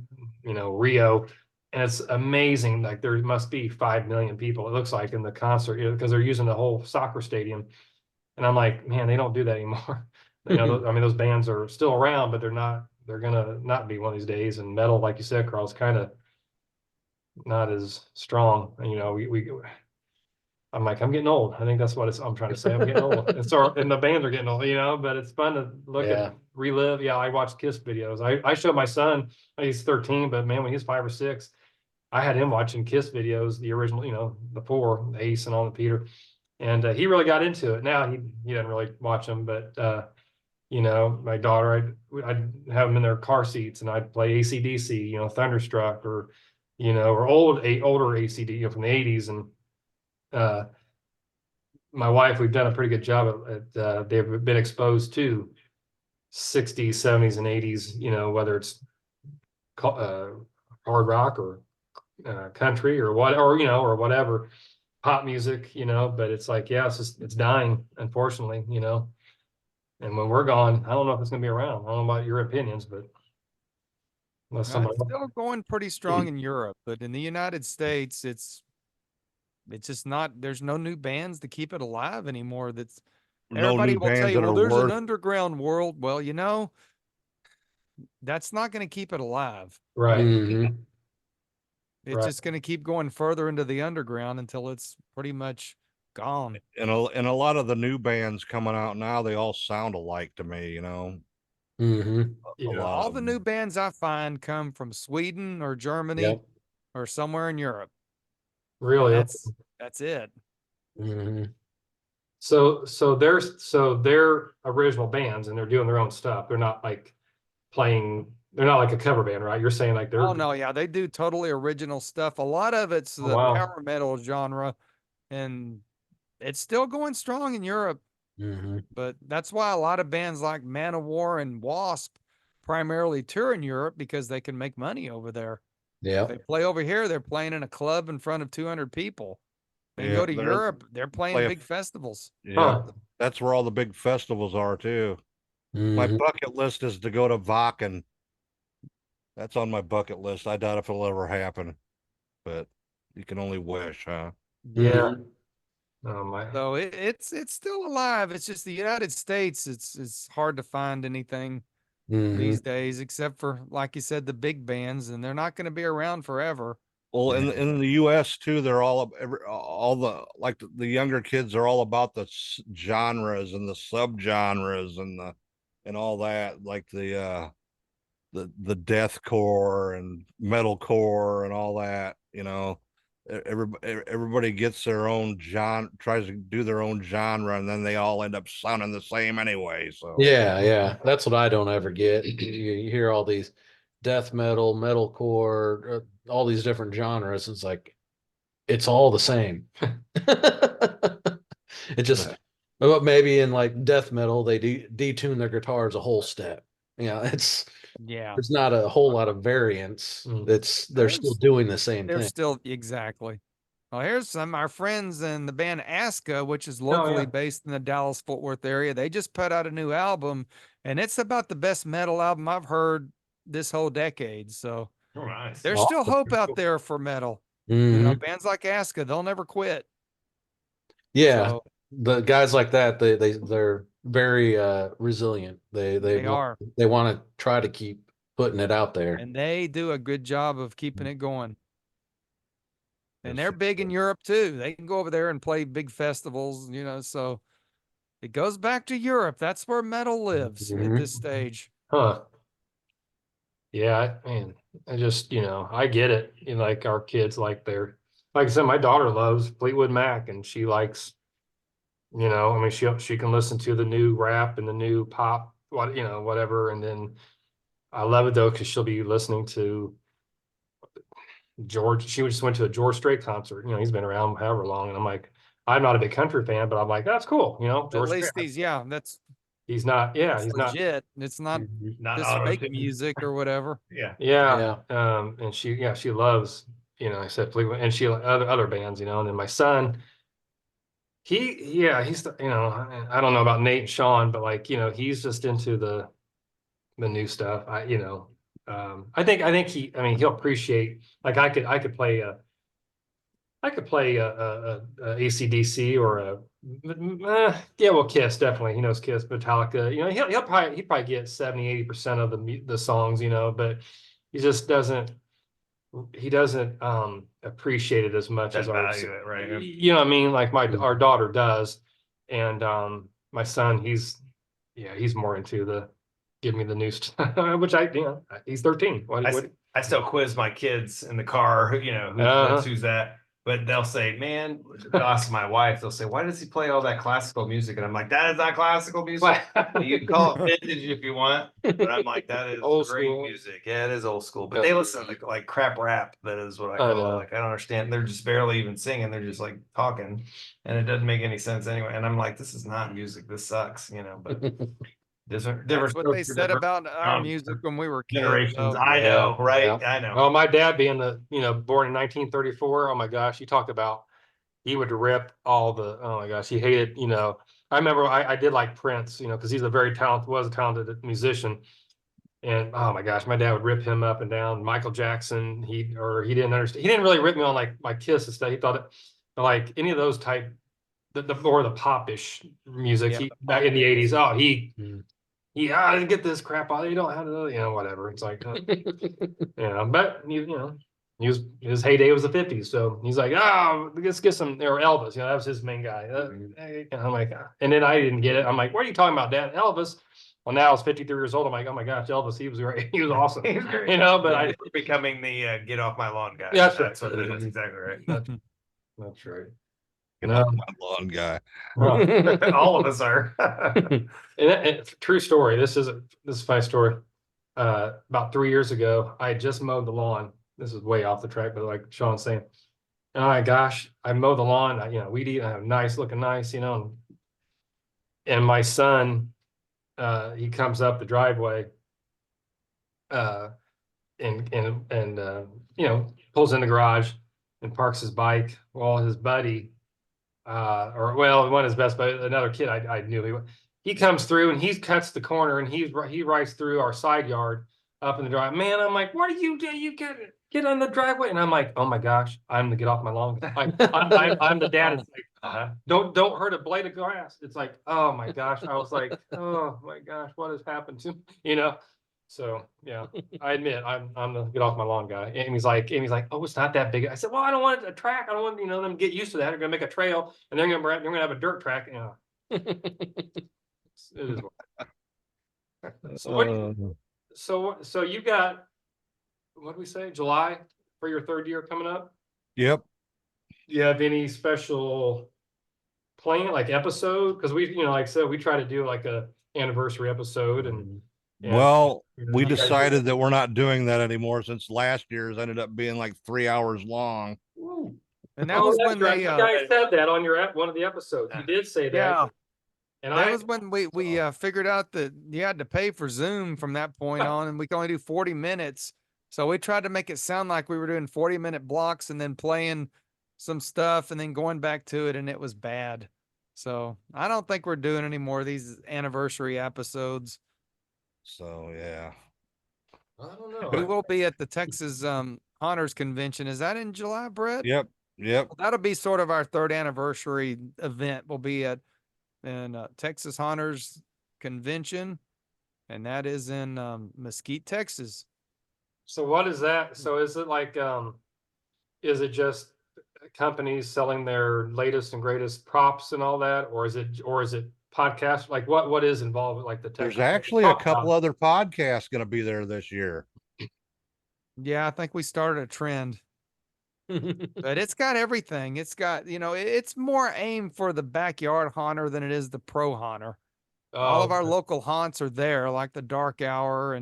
Rio. And it's amazing. Like there must be 5 million people, it looks like, in the concert, because they're using the whole soccer stadium. And I'm like, man, they don't do that anymore. I mean, those bands are still around, but they're gonna not be one of these days. And metal, like you said, Carl, is kind of not as strong. And I'm like, I'm getting old. I think that's what I'm trying to say. I'm getting old. And the bands are getting old, but it's fun to look at, relive. Yeah, I watch Kiss videos. I showed my son, he's 13, but man, when he's 5 or 6, I had him watching Kiss videos, the original, the 4, the Ace and all the Peter. And he really got into it. Now he doesn't really watch them, but my daughter, I'd have them in their car seats and I'd play AC/DC, Thunderstruck, or or older AC/DC, from the 80s. And my wife, we've done a pretty good job at they've been exposed to 60s, 70s, and 80s, whether it's hard rock or country or what, or whatever, pop music, but it's like, it's dying, unfortunately, and when we're gone, I don't know if it's gonna be around. I don't know about your opinions, but unless somebody It's still going pretty strong in Europe, but in the United States, it's just not. There's no new bands to keep it alive anymore. Everybody will tell you, well, there's an underground world. Well, that's not going to keep it alive. right. Mm-hmm. It's just going to keep going further into the underground until it's pretty much gone. And a lot of the new bands coming out now, they all sound alike to me, Mm-hmm. All the new bands I find come from Sweden or Germany or somewhere in Europe. Really? That's it. Mm-hmm. So they're original bands and they're doing their own stuff. They're not like they're not like a cover band, right? You're saying like they're. Oh no, yeah, they do totally original stuff. A lot of it's the power metal genre, and it's still going strong in Europe. Mm-hmm. But that's why a lot of bands like Manowar and Wasp primarily tour in Europe, because they can make money over there. Yeah. If they play over here, they're playing in a club in front of 200 people. They go to Europe, they're playing big festivals. Yeah, that's where all the big festivals are too. Mm-hmm. My bucket list is to go to Wacken. That's on my bucket list. I doubt if it'll ever happen, but you can only wish, huh? Yeah. Oh my. So it's still alive. It's just the United States. It's hard to find anything these days, except for, like you said, the big bands, and they're not going to be around forever. Well, in the U.S. too, they're all the like the younger kids are all about the genres and the subgenres and all that, like the deathcore and metalcore and all that. Everybody gets their own genre, tries to do their own genre, and then they all end up sounding the same anyway. So Yeah. That's what I don't ever get. You hear all these death metal, metalcore, all these different genres. It's like it's all the same. It just, well, maybe in like death metal, they detune their guitars a whole step. It's Yeah, there's not a whole lot of variance. They're still doing the same they're thing. still exactly. Well, here's some our friends in the band Aska, which is Oh, locally yeah. based in the Dallas Fort Worth area. They just put out a new album, and it's about the best metal album I've heard this whole decade. So Oh, nice. there's still hope out there for metal. Mhm. Bands like Aska, they'll never quit. Yeah, So the guys like that, they're very resilient. they are, they want to try to keep putting it out there. and they do a good job of keeping it going. And Yes, they're big in Europe too. They can go over there and play big festivals, so it goes back to Europe. That's where metal lives at this stage. Huh. Yeah, man, I just, I get it. Like our kids, like like I said, my daughter loves Fleetwood Mac, and she likes, I mean, she can listen to the new rap and the new pop, whatever. And then I love it though, because she'll be listening to George. She just went to a George Strait concert. He's been around however long, and I'm like, I'm not a big country fan, but I'm like, that's cool. At George Strait. least that's He's not. Yeah, it's he's not. legit. It's not Not this auto fake music or whatever. Yeah. Yeah. And she loves, I said Fleetwood, and she other bands, and then my son, he's, I don't know about Nate and Sean, but like, he's just into the new stuff. I think he'll appreciate, like I could play a AC/DC or well, Kiss, definitely. He knows Kiss, Metallica. He'll probably get 70-80% of the songs, but he just doesn't appreciate it as much as Doesn't our, value it, right? you know what I mean? Like our daughter does. And my son, he's more into the give me the new stuff, which he's 13. I still quiz my kids in the car, who's that? But they'll say, man, they'll ask my wife, they'll say, why does he play all that classical music? And I'm like, that is not classical music. You can call it vintage if you want, but I'm like, that is Old great school. music. Yeah, it is old school. But they listen to like crap rap. That is what I call it. Like, I don't understand. They're just barely even singing. They're just like talking, and it doesn't make any sense anyway. And I'm like, this is not music. This sucks, but different. That's what they said about our music when we were kids. Generations. So. I know, right? Yeah. I know. Oh, my dad being born in 1934. Oh my gosh, you talk about, he would rip all the, oh my gosh, he hated, I remember I did like Prince, because he's was a talented musician. And oh my gosh, my dad would rip him up and down. Michael Jackson, he didn't understand. He didn't really rip me on like my Kiss and stuff. He thought it like any of those type, or the popish music, back in the 80s. Oh, I didn't get this crap out. You don't have to, whatever. It's like, but his heyday was the 50s. So he's like, let's get some, or Elvis, that was his main guy. I'm like, and then I didn't get it. I'm like, what are you talking about, Dad? Elvis? Well, now I was 53 years old. I'm like, oh my gosh, Elvis, he was great. He was awesome. But I becoming the get off my lawn guy. Yeah, that's what it is. Exactly right. That's right. get off my lawn, guy. All of us are. And true story. This is a funny story. About 3 years ago, I had just mowed the lawn. This is way off the track, but like Sean's saying, oh my gosh, I mowed the lawn. Weed eat. I have looking nice, and my son, he comes up the driveway, and pulls in the garage and parks his bike. While his buddy, one of his best buddies, another kid I knew, he comes through and he cuts the corner and he rides through our side yard up in the drive. Man, I'm like, what are you doing? get on the driveway. And I'm like, oh my gosh, I'm the get off my lawn. I'm the dad. It's like, don't hurt a blade of grass. It's like, oh my gosh. I was like, oh my gosh, what has happened to me? You know? So yeah, I admit I'm the get off my lawn guy. Amy's like, oh, it's not that big. I said, well, I don't want it a track. I don't want, them to get used to that. They're gonna make a trail and they're gonna have a dirt track. It is. So so you got, what do we say, July for your third year coming up? Yep. Do you have any special plan, like episode? Because we, like I said, we try to do like a anniversary episode and Well, we you guys- decided that we're not doing that anymore since last year's ended up being like 3 hours long. Ooh. And that Oh, was that's when right. they, You guys said that on your one of the episodes. You did say that. yeah, And that was when we figured out that you had to pay for Zoom from that point on, and we could only do 40 minutes. So we tried to make it sound like we were doing 40-minute blocks and then playing some stuff and then going back to it, and it was bad. So I don't think we're doing any more of these anniversary episodes. So yeah. I don't know. We will be at the Texas Hunters Convention. Is that in July, Brett? Yep. Yep. Well, that'll be sort of our third anniversary event. We'll be at Texas Hunters Convention, and that is in Mesquite, Texas. So what is that? So is it like, is it just companies selling their latest and greatest props and all that, or is it podcast? Like what is involved with like the There's Texas actually a prop couple shop? other podcasts going to be there this year. Yeah, I think we started a trend. But it's got everything. It's got, it's more aimed for the backyard hunter than it is the pro hunter. All of our local haunts are there, like the Dark Hour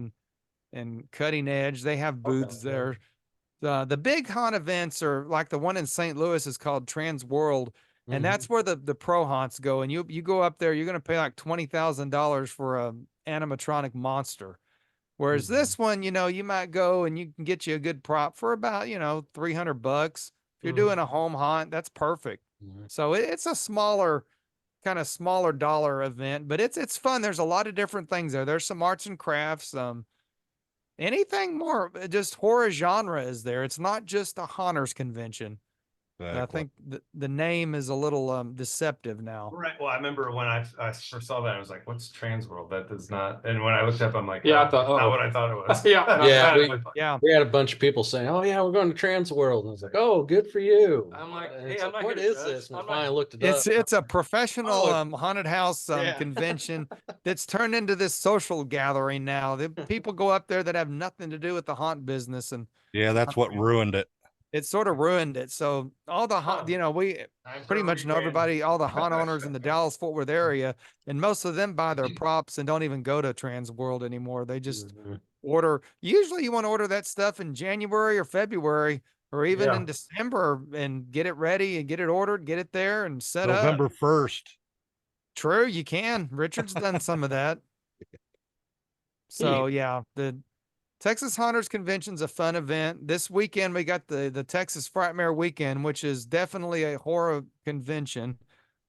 and Cutting Edge. They have booths Okay, yeah. there. The big hunt events are like the one in St. Louis is called Trans World, and that's where the pro hunts go. And you go up there, you're going to pay like $20,000 for a animatronic monster. Whereas this one, you might go and you can get you a good prop for about, $300. If you're doing a home hunt, that's perfect. So it's a kind of smaller dollar event, but it's fun. There's a lot of different things there. There's some arts and crafts, anything more, just horror genre is there. It's not just a hunters convention. And I think the name is a little deceptive now. Right. Well, I remember when I first saw that, I was like, "What's Trans World? That does not." And when I looked up, I'm like, Yeah, I "Oh, thought, it's not oh. what I thought it was." Yeah. Yeah. We had a bunch of people saying, "Oh yeah, we're going to Trans World," and I was like, "Oh, good for you." I'm like, And hey, it's I'm not what here to is judge. this? And I I'm not- finally looked it up. It's a professional Oh, haunted house yeah. convention that's turned into this social gathering now. The people go up there that have nothing to do with the haunt business, and Yeah, that's what ruined it. it sort of ruined it. So all the haunt, we pretty much know everybody, all the haunt owners in the Dallas Fort Worth area, and most of them buy their props and don't even go to Trans World anymore. They just order. Usually, you want to order that stuff in January or February, or even in December, and get it ready and get it ordered, get it there and set up. November 1st. True, you can. Richard's done some of that. So yeah, the Texas Hunters Convention's a fun event. This weekend we got the Texas Frightmare Weekend, which is definitely a horror convention.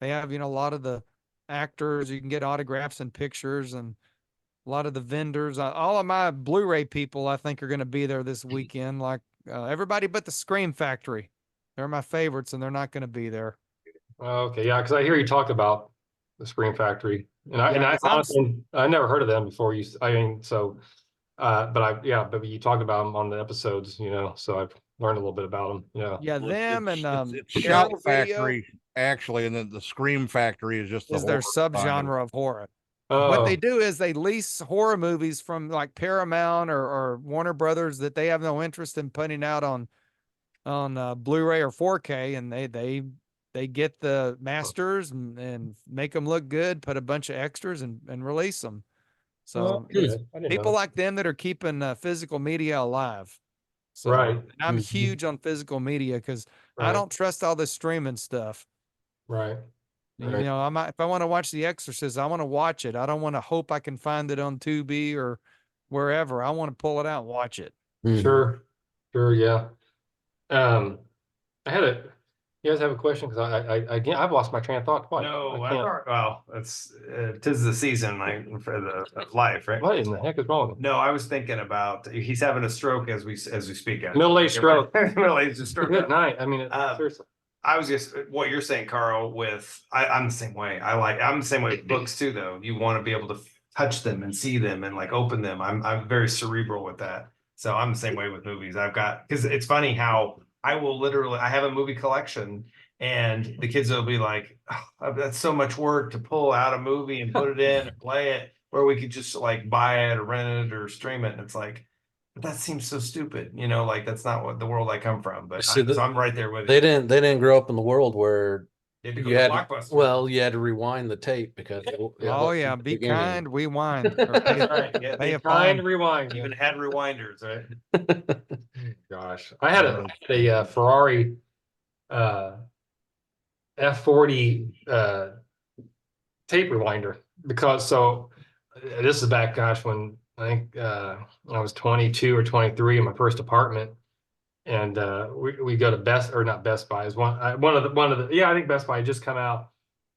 They have, a lot of the actors. You can get autographs and pictures, and a lot of the vendors. All of my Blu-ray people, I think, are going to be there this weekend. Like everybody but the Scream Factory. They're my favorites, and they're not going to be there. Okay, yeah, because I hear you talk about the Scream Factory, and I 'cause honestly I never heard of them before. But you talked about them on the episodes, so I've learned a little bit about them. Yeah. Yeah, them It's Arrow Shout Video Factory actually, and then the Scream Factory is just the is their horror side of it. subgenre of horror. Oh, What they do is they lease horror movies from like Paramount or Warner Brothers that they have no interest in putting out on Blu-ray or 4K, and they get the masters and make them look good, put a bunch of extras and release them. So it's okay. I didn't people know. like them that are keeping physical media alive. So Right. and I'm huge on physical media because I Right. don't trust all this streaming stuff. Right. Right. If I want to watch The Exorcist, I want to watch it. I don't want to hope I can find it on Tubi or wherever. I want to pull it out and watch it. Sure. Sure. Yeah. I had You guys have a question? Because again, I've lost my train of thought twice. No, I I can't. thought, well, it's, 'tis the season, like, for the life, right? What in the heck is wrong with him? No, I was thinking about, he's having a stroke as we speak. actually. Middle-aged stroke. Middle-aged stroke. Good night. I mean, Uh, seriously. I was just what you're saying, Carl. I'm the same way. I'm the same way with books too, though. You want to be able to touch them and see them and like open them. I'm very cerebral with that. So I'm the same way with movies. Because it's funny how I will literally I have a movie collection and the kids will be like, oh, that's so much work to pull out a movie and put it in and play it, where we could just like buy it or rent it or stream it. And it's like, but that seems so stupid, like that's not what the world I come from. But See, so I'm right there with They you. didn't grow up in the world where You had to go you to had Blockbuster. well, you had to rewind the tape because Oh yeah, be kind, we wind. Right, yeah, Pay Be a kind, fine. rewind. even had rewinders, right? Gosh, I had a Ferrari F40 tape rewinder because this is back, gosh, when I think I was 22 or 23 in my first apartment, and we go to not Best Buy is one of the yeah, I think Best Buy had just come out,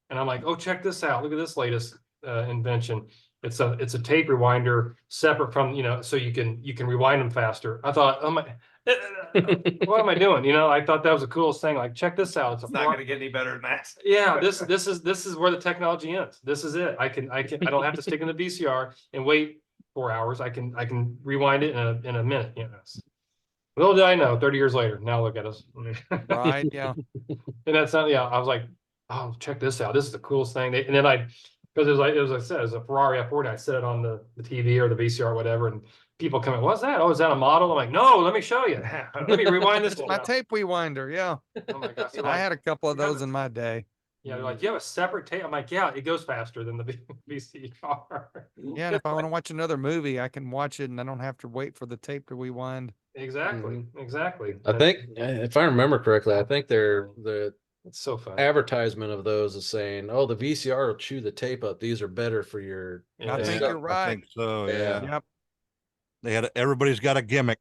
and I'm like, oh, check this out, look at this latest invention. It's a tape rewinder separate from, so you can rewind them faster. I thought, oh my, what am I doing? I thought that was the coolest thing. Like, check this out. It's not going to get any better than that. Yeah, this is where the technology ends. This is it. I don't have to stick in the VCR and wait 4 hours. I can rewind it in a minute. Little did I know, 30 years later. Now look at us. Right, yeah. And that's not, I was like, oh, check this out. This is the coolest thing. And then because it was I said, it was a Ferrari F40. I set it on the TV or the VCR or whatever, and people come in, what's that? Oh, is that a model? I'm like, no, let me show you. Let me rewind this. My tape rewinder, yeah. Oh my gosh. I had a couple of you have those in my day. Yeah, they're like, you have a separate tape. I'm like, yeah, it goes faster than the VCR. Yeah, and if I want to watch another movie, I can watch it and I don't have to wait for the tape to rewind. Exactly, exactly. I think if I remember correctly, I think the It's so fun. advertisement of those is saying, "Oh, the VCR will chew the tape up. These are better for your." I think stuff." you're right. I think so. Yeah. Yep. Everybody's got a gimmick.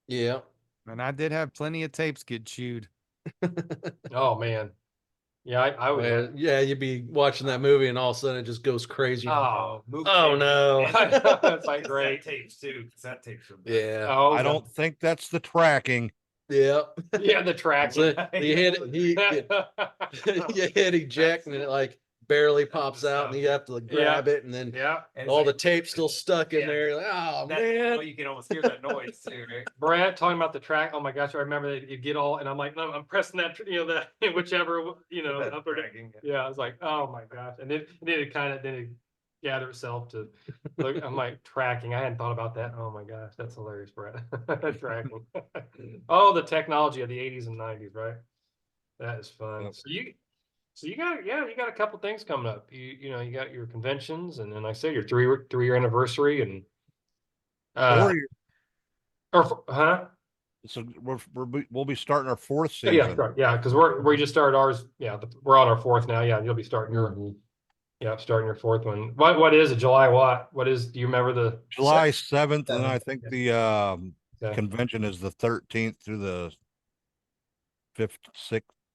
Yeah. And I did have plenty of tapes get chewed. Oh man. Yeah, I would. Well, yeah, you'd be watching that movie and all of a sudden it just goes crazy. Oh, Oh no. That's like great. Tapes too. Cassette tapes. Yeah. Oh, I don't think that's the tracking. Yeah. Yeah, the track. So you hit you hit eject and it like barely pops out and you have to grab it and then Yeah. all the tape's still stuck in Yeah. there. Like, oh That, man. well, you can almost hear that noise too, right? Brad talking about the track. Oh my gosh, I remember that you get all, and I'm like, no, I'm pressing that, that whichever, That up or down. tracking, Yeah, I was like, oh my gosh, and then it gather itself to look. I'm like tracking. I hadn't thought about that. Oh my gosh, that's hilarious, Brad. Tracking. Oh, the technology of the 80s and 90s, right? That is fun. Yep. So you got a couple things coming up. You got your conventions, and then I say your three-year anniversary, and huh? So we'll be starting our fourth season. Yeah, right. Yeah, because we just started ours. Yeah, we're on our fourth now. Yeah, you'll be starting your fourth one. What is it? July what? What is? Do you remember the July 7th, and I think Okay. the convention is the 13th through the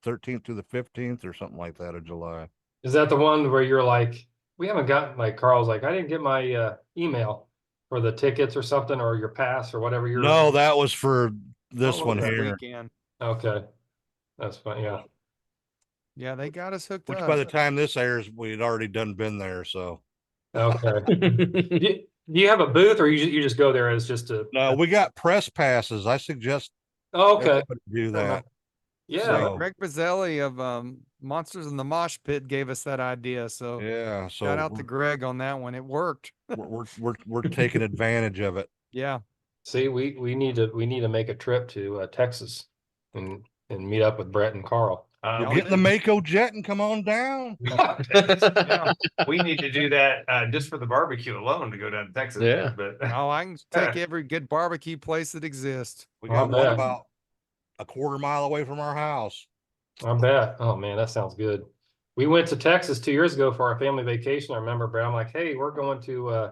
13th through the 15th or something like that of July. Is that the one where you're like, we haven't gotten, like Carl's like, I didn't get my email for the tickets or something, or your pass or whatever you're. No, that was for this one This here. weekend. Okay, that's fine. Yeah. Yeah, they got us hooked Which up. by the time this airs, we'd already been there. So Okay. Do you have a booth, or you just go there as just a? no, we got press passes. I suggest Oh, okay. everybody do that. Yeah. So- Greg Bazzelli of Monsters in the Mosh Pit gave us that idea. So Yeah. So shout out to Greg on that one. It worked. we're taking advantage of it. Yeah. See, we need to make a trip to Texas and meet up with Brett and Carl. We'll get in the Mako jet and come on down. Yeah, we need to do that just for the barbecue alone to go down to Texas. Yeah. But Oh, I can take every good barbecue place that exists. We I'll got one bet. about a quarter mile away from our house. I bet. Oh man, that sounds good. We went to Texas 2 years ago for our family vacation. I remember, Brett, I'm like, hey, we're going to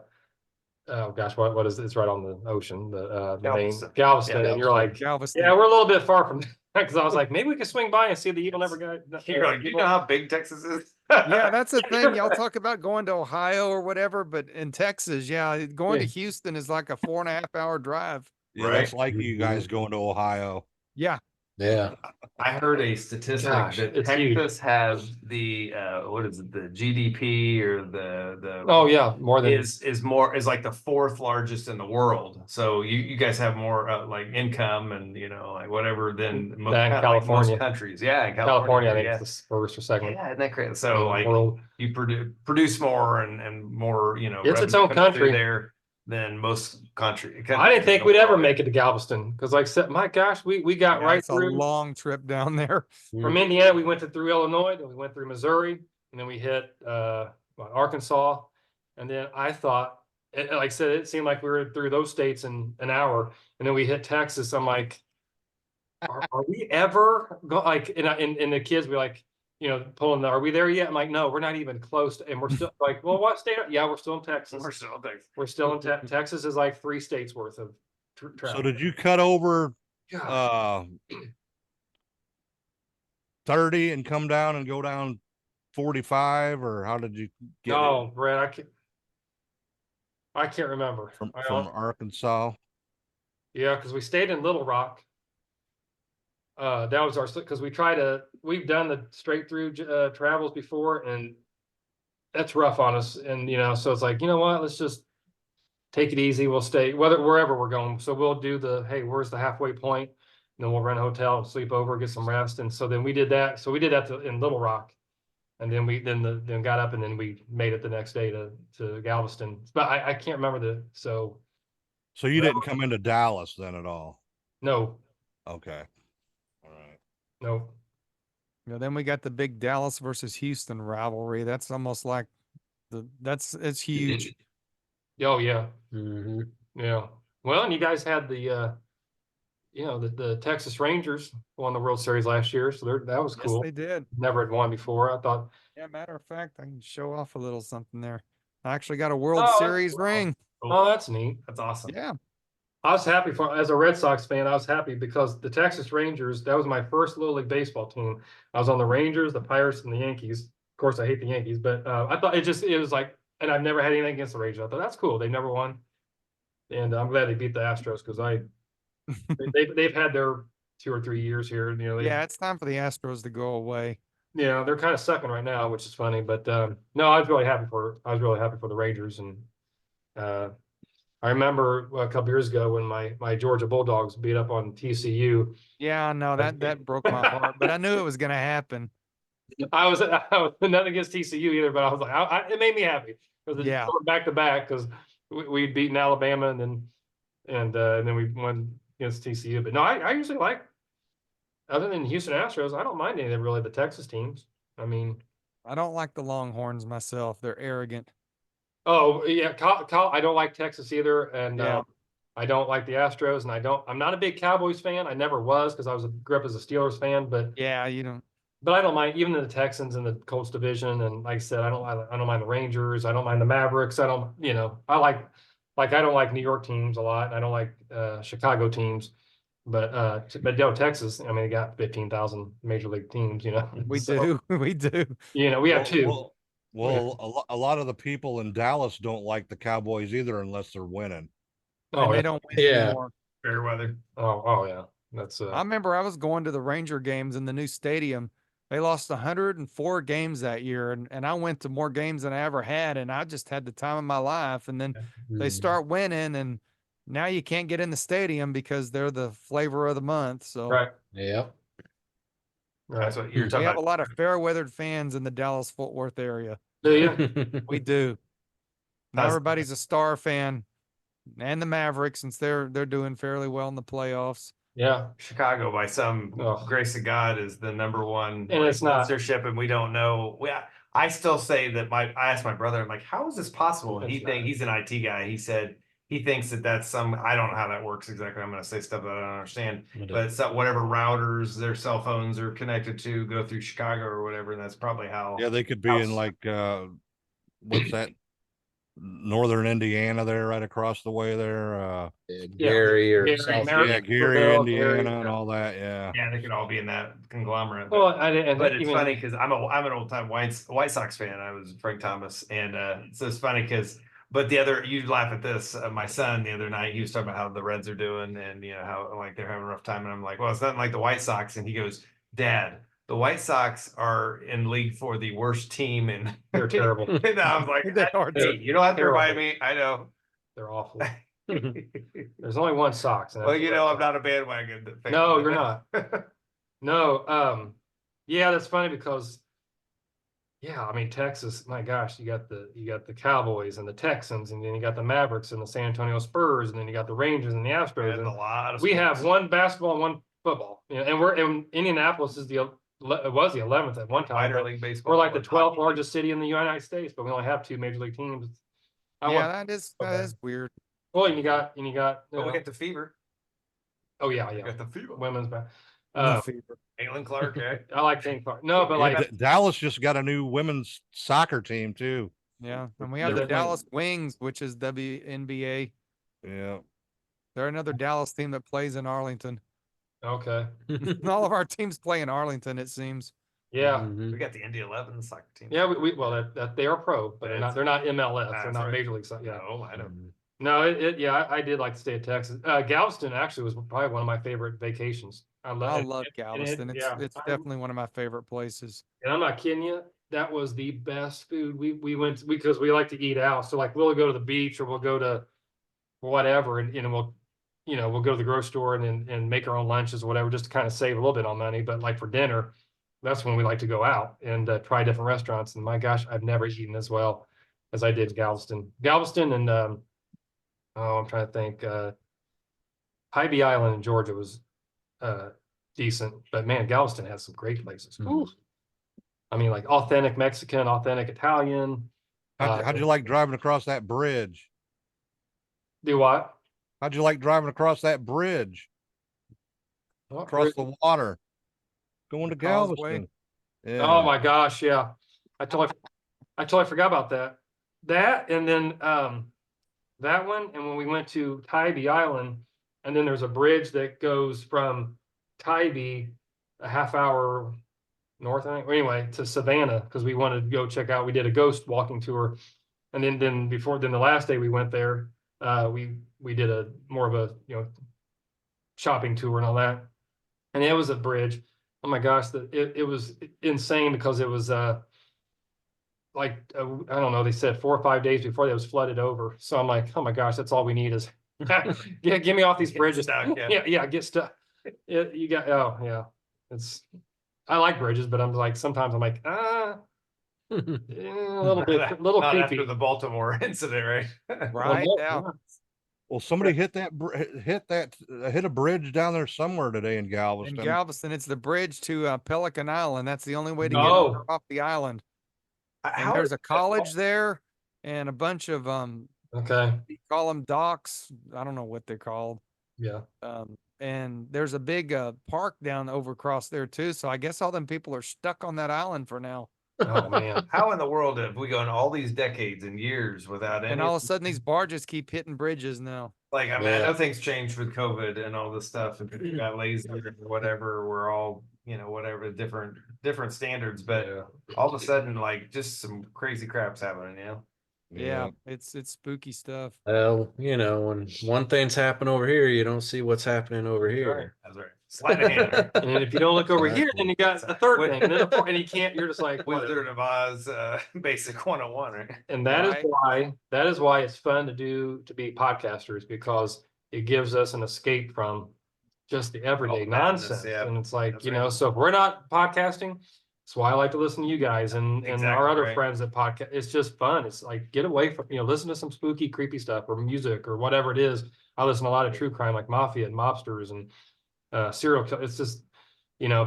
oh gosh, what is it? It's right on the ocean, the main Galveston. Galveston. Yeah, and you're like, Galveston. yeah, we're a little bit far from Because I was like, maybe we could swing by and see the Evil Never Guy. You're like, do you know how big Texas is? Yeah, that's the thing. Y'all talk about going to Ohio or whatever, but in Texas, yeah, going to Yeah. Houston is like a 4.5 hour drive. Yeah, that's Right. like you guys going to Ohio. Yeah. Yeah. I heard a statistic Gosh, that it's huge. Texas has the what is it, the GDP or the Oh yeah, more than is like the fourth largest in the world. So you guys have more like income and like whatever than Than like California. most countries. Yeah, in California. I think yeah. it's the first or second. Yeah, isn't that great? in So the like world. you produce more and more, It's its revenue own comes through country. there than most country. I didn't think in the we'd ever world. make it to Galveston because, like I said, my gosh, we got Yeah, right it's a through long trip down there. from Indiana. We went through Illinois, then we went through Missouri, and then we hit Arkansas. And then I thought, like I said, it seemed like we were through those states in an hour, and then we hit Texas. I'm like, are we ever go like? And the kids were like, pulling the, are we there yet? I'm like, no, we're not even close. And we're still like, well, what state? Yeah, we're still in Texas. We're still in Texas. We're still in Texas is like 3 states worth of So travel. did you cut over Gosh. 30 and come down and go down 45, or how did you get No, Brett, I can't remember. from I don't, Arkansas? yeah, because we stayed in Little Rock. That was our, because we've done the straight through travels before, and that's rough on us. And so it's like, you know what, let's just take it easy. We'll stay wherever we're going. So we'll do hey, where's the halfway point? And then we'll rent a hotel, sleep over, get some rest. And so then we did that. So we did that in Little Rock. And then we then got up and then we made it the next day to Galveston. But I can't remember So you didn't come into Dallas then at all? No. Okay. All right. No. Then we got the big Dallas versus Houston rivalry. That's almost like it's huge. Oh yeah. Mm-hmm. Yeah. Well, and you guys had the the Texas Rangers won the World Series last year, so that was cool. Yes, they did. Never had won before. I thought. Yeah, matter of fact, I can show off a little something there. I actually got a World Oh, Series cool. ring. Oh, that's neat. That's awesome. Yeah. I was happy as a Red Sox fan. I was happy because the Texas Rangers, that was my first Little League baseball team. I was on the Rangers, the Pirates, and the Yankees. Of course, I hate the Yankees, but I thought it was like, and I've never had anything against the Rangers. I thought that's cool. They never won, and I'm glad they beat the Astros because they've had their 2 or 3 years here. Yeah, it's time for the Astros to go away. Yeah, they're kind of sucking right now, which is funny. But no, I was really happy for the Rangers, and I remember a couple years ago when my Georgia Bulldogs beat up on TCU. Yeah, no, that broke my heart, but I knew it was going to happen. I was nothing against TCU either, but I was like, it made me happy because Yeah. back to back because we'd beaten Alabama and then we won against TCU. But no, I usually like, other than Houston Astros, I don't mind any of really the Texas teams. I mean, I don't like the Longhorns myself. They're arrogant. oh yeah, I don't like Texas either, and Yeah. I don't like the Astros, and I'm not a big Cowboys fan. I never was because grew up as a Steelers fan, but Yeah, you don't. but I don't mind even the Texans and the Colts division, and like I said, I don't mind the Rangers. I don't mind the Mavericks. I don't, I like I don't like New York teams a lot. I don't like Chicago teams, but Texas. I mean, they got 15,000 major league teams. We So, do. We do. we have two. Well, a lot of the people in Dallas don't like the Cowboys either unless they're winning. Oh, And yeah. they don't win Yeah. anymore. Fair weather. Oh yeah. That's I remember I was going to the Ranger games in the new stadium. They lost 104 games that year, and I went to more games than I ever had, and I just had the time of my life. And then they start winning, and now you can't get in the stadium because they're the flavor of the month. So right. Yep. That's what you're we talking have a about. lot of fair-weathered fans in the Dallas-Fort Worth area. Do you? We do. Not That's- everybody's a Star fan, and the Mavericks, since they're doing fairly well in the playoffs. Yeah. Chicago, by some Ugh. grace of God, is the number one And it's not. sponsorship, and we don't know. I still say that I asked my brother, I'm like, how is this possible? And It's not. he's an IT guy. He said he thinks that's I don't know how that works exactly. I'm going to say stuff that I don't understand, but it's whatever routers their cell phones are connected to go through Chicago or whatever. And that's probably how. Yeah, they could be in like what's that northern Indiana there, right across the way there. Gary or Gary, South. Yeah, Gary, Marysville, Indiana, and all that. Yeah. Yeah, they could all be in that conglomerate. Well, I didn't. But it's even, funny because I'm an old time White Sox fan. I was Frank Thomas, and so it's funny because. But you laugh at this. My son the other night, he was talking about how the Reds are doing, and how like they're having a rough time, and I'm like, well, it's nothing like the White Sox, and he goes, Dad, the White Sox are in league for the worst team, and They're terrible. And I was like, They are hey, you don't have to terrible. remind me. I know. They're awful. There's only one Sox. Well, I'm not a bandwagon fan. No, you're not. No, yeah, that's funny because, yeah, I mean Texas. My gosh, you got the Cowboys and the Texans, and then you got the Mavericks and the San Antonio Spurs, and then you got the Rangers and the Astros. There's And a lot of we have sports. one basketball and one football. And we're in Indianapolis is it was the 11th at one time. Minor but league baseball. We're like the 12th hockey. largest city in the United States, but we only have 2 major league teams. That is weird. Well, and you got. But we got the fever. Oh yeah, We yeah. got the fever. Women's back. Caitlin Clark, eh? I like King Clark. No, but like Dallas just got a new women's soccer team too. Yeah, and we have They're the Dallas Wings, which is WNBA. Yeah. They're another Dallas team that plays in Arlington. okay, All of our teams play in Arlington, it seems. yeah, Mhm. We got the Indy 11 soccer team. yeah. That they are pro, but they're not MLS. They're That's not right. major league. So, yeah. No, I know. No, yeah, I did like to stay at Texas. Galveston actually was probably one of my favorite vacations. I love Galveston. It's definitely one of my favorite places. And I'm not kidding you. That was the best food. We went because we like to eat out. So like we'll go to the beach or we'll go to whatever, and we'll go to the grocery store and make our own lunches or whatever, just to kind of save a little bit on money. But like for dinner, that's when we like to go out and try different restaurants. And my gosh, I've never eaten as well as I did Galveston, and I'm trying to think. Tybee Island in Georgia was decent, but man, Galveston has some great places. Ooh. I mean, like authentic Mexican, authentic Italian. How'd you like driving across that bridge? Do what? How'd you like driving across that bridge? Across the water, going to Causeway. Galveston. Yeah. Oh my gosh, yeah. I totally forgot about that. That and then that one, and when we went to Tybee Island, and then there's a bridge that goes from Tybee a half hour north, I think. Anyway, to Savannah because we wanted to go check out. We did a ghost walking tour, and then the last day we went there, we did a more of a shopping tour and all that, and it was a bridge. Oh my gosh, it was insane because it was I don't know, they said 4 or 5 days before that was flooded over. So I'm like, oh my gosh, that's all we need is yeah, get me off these Get bridges. stuck, yeah. Yeah, get stuck. I like bridges, but I'm like sometimes I'm like, a little bit, little Not creepy. after the Baltimore incident, right? Right Well, now. Well, somebody hit a bridge down there somewhere today in In Galveston. Galveston, it's the bridge to Pelican Island. That's the only way to get No. off the island. And How there's is a college there and a bunch of Okay, you call them docks. I don't know what they're called. yeah. And there's a big park down over across there too. So I guess all them people are stuck on that island for now. Oh man. How in the world have we gone all these decades and years without any? And all of a sudden these barges keep hitting bridges now. Like, I mean, Yeah. I know things changed with COVID and all this stuff, and people got lazy or whatever. We're all, whatever, different standards, but Yeah. all of a sudden, like, just some crazy crap's happening, Yeah, it's spooky stuff. Well, when one thing's happening over here, you don't see what's happening over here. That's right. Sleight of hand, right? And if you don't look over here, then you got a third thing, and then and you can't. You're just like whatever. Wizard of Oz, basic 101, right? And that is Right. why it's fun to be podcasters, because it gives us an escape from just the everyday Oh, madness, nonsense. yeah. And it's like, That's right. so if we're not podcasting, that's why I like to listen to you guys and our Exactly other right. friends that podcast. It's just fun. It's like, get away from, listen to some spooky, creepy stuff or music or whatever it is. I listen to a lot of true crime, like mafia and mobsters and serial killers. It's just,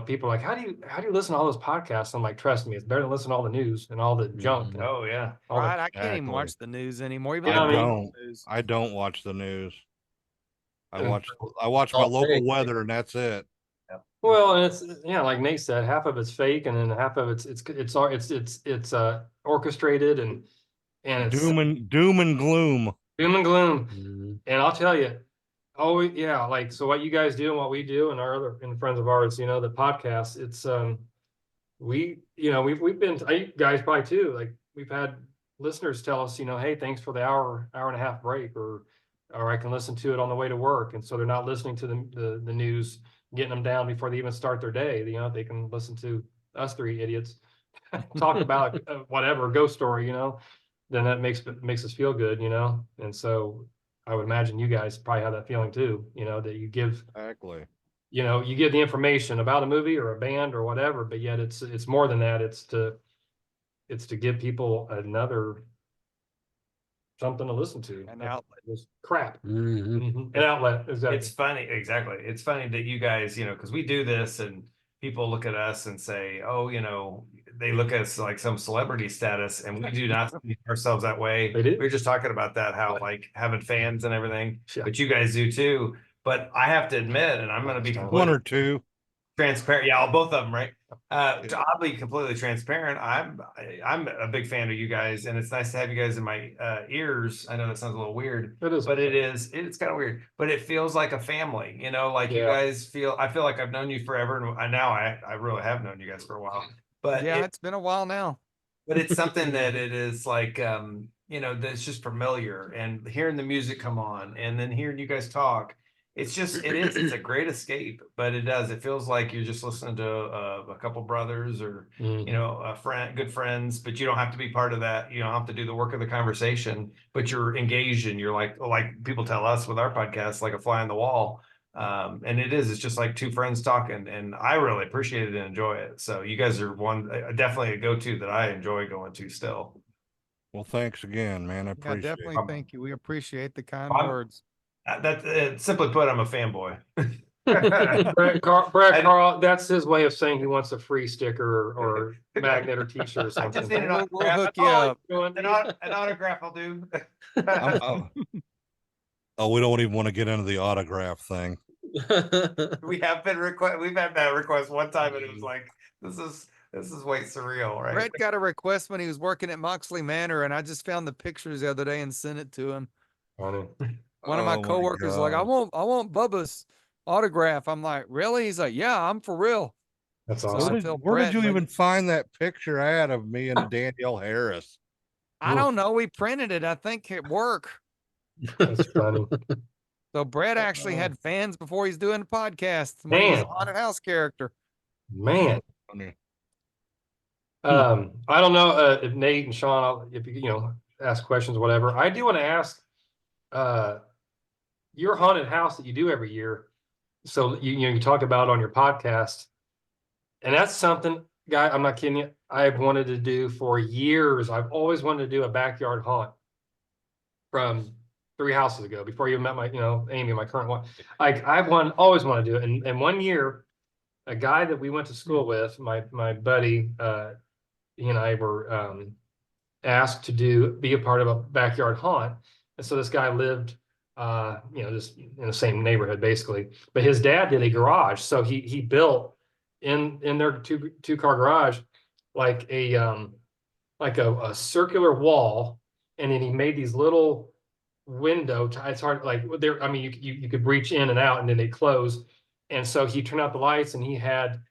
people are like, how do you listen to all those podcasts? I'm like, trust me, it's better than listen to all the news and all the junk. and Oh, yeah. all the- Right. I can't even Exactly. watch the news anymore. Even Yeah, the I mean- local news. I don't watch the news. I Yeah. watch my Oh, local hey. weather, and that's it. Well, and it's like Nate said, half of it's fake, and then half of it's orchestrated, and and it's doom and gloom. doom and gloom. Mhm. And I'll tell you, oh yeah, like so what you guys do and what we do and our other and friends of ours, the podcast, it's we've been you guys probably too, like we've had listeners tell us, hey, thanks for the hour and a half break, or I can listen to it on the way to work. And so they're not listening to the news, getting them down before they even start their day. They can listen to us three idiots talk about whatever ghost story, then that makes us feel good, and so I would imagine you guys probably have that feeling too, that you give Exactly. you give the information about a movie or a band or whatever, but yet it's more than that. It's to give people another something to listen to. An outlet. This crap. Mhm. An outlet, exactly. It's funny, exactly. It's funny that you guys, because we do this and people look at us and say, oh, they look at us like some celebrity status, and we do not see ourselves that way. They do. We were just talking about that, how like having fans and everything, Yeah. but you guys do too. But I have to admit, and I'm going to be One completely or two. transparent. Yeah, both of them, right? I'll be completely transparent. I'm a big fan of you guys, and it's nice to have you guys in my ears. I know that sounds a little weird, It is. but it's kind of weird. But it feels like a family, like you Yeah. guys feel. I feel like I've known you forever, and I really have known you guys for a while. But Yeah, it's been a while now. but it's something that it is like that's just familiar, and hearing the music come on and then hearing you guys talk, it's a great escape. But it feels like you're just listening to a couple brothers, or a good friends, but you don't have to be part of that. You don't have to do the work of the conversation, but you're engaged, and you're like people tell us with our podcast, like a fly on the wall. And it's just like two friends talking, and I really appreciate it and enjoy it. So you guys are definitely a go-to that I enjoy going to still. Well, thanks again, man. I Yeah, appreciate definitely. it. Thank you. We appreciate the kind I'm- words. Simply put, I'm a fanboy. Brad Carl, that's his way of saying he wants a free sticker or magnet or t-shirt or I something. just need an We'll autograph. hook you That's all up. Doing- An autograph will do. Oh, we don't even want to get into the autograph thing. We've had that request one time, and it was like, this is way surreal, right? Brett got a request when he was working at Moxley Manor, and I just found the pictures the other day and sent it to him. Funny. One of my Oh coworkers was like, I God. want Bubba's autograph. I'm like, really? He's like, yeah, I'm for real. That's So awesome. I tell Where Brett, did you like, even find that picture at of me and Danielle Harris? I don't know. We printed it, I think, at work. That's funny. So Brett actually had fans before he's doing the podcast when he was a Man. haunted house character. Man. Funny. I don't know if Nate and Sean, if you ask questions, whatever. I do want to ask your haunted house that you do every year. So you talk about on your podcast, and that's something, guy, I'm not kidding you, I've wanted to do for years. I've always wanted to do a backyard haunt from 3 houses ago, before you met my, Amy, my current one. I've always wanted to do it. And 1 year, a guy that we went to school with, my buddy, he and I were asked to be a part of a backyard haunt. And so this guy lived, just in the same neighborhood basically, but his dad did a garage. So he built in their two-car garage, like a circular wall. And then he made these little it's hard, like there, I mean, you could reach in and out and then they close. And so he turned out the lights, and he had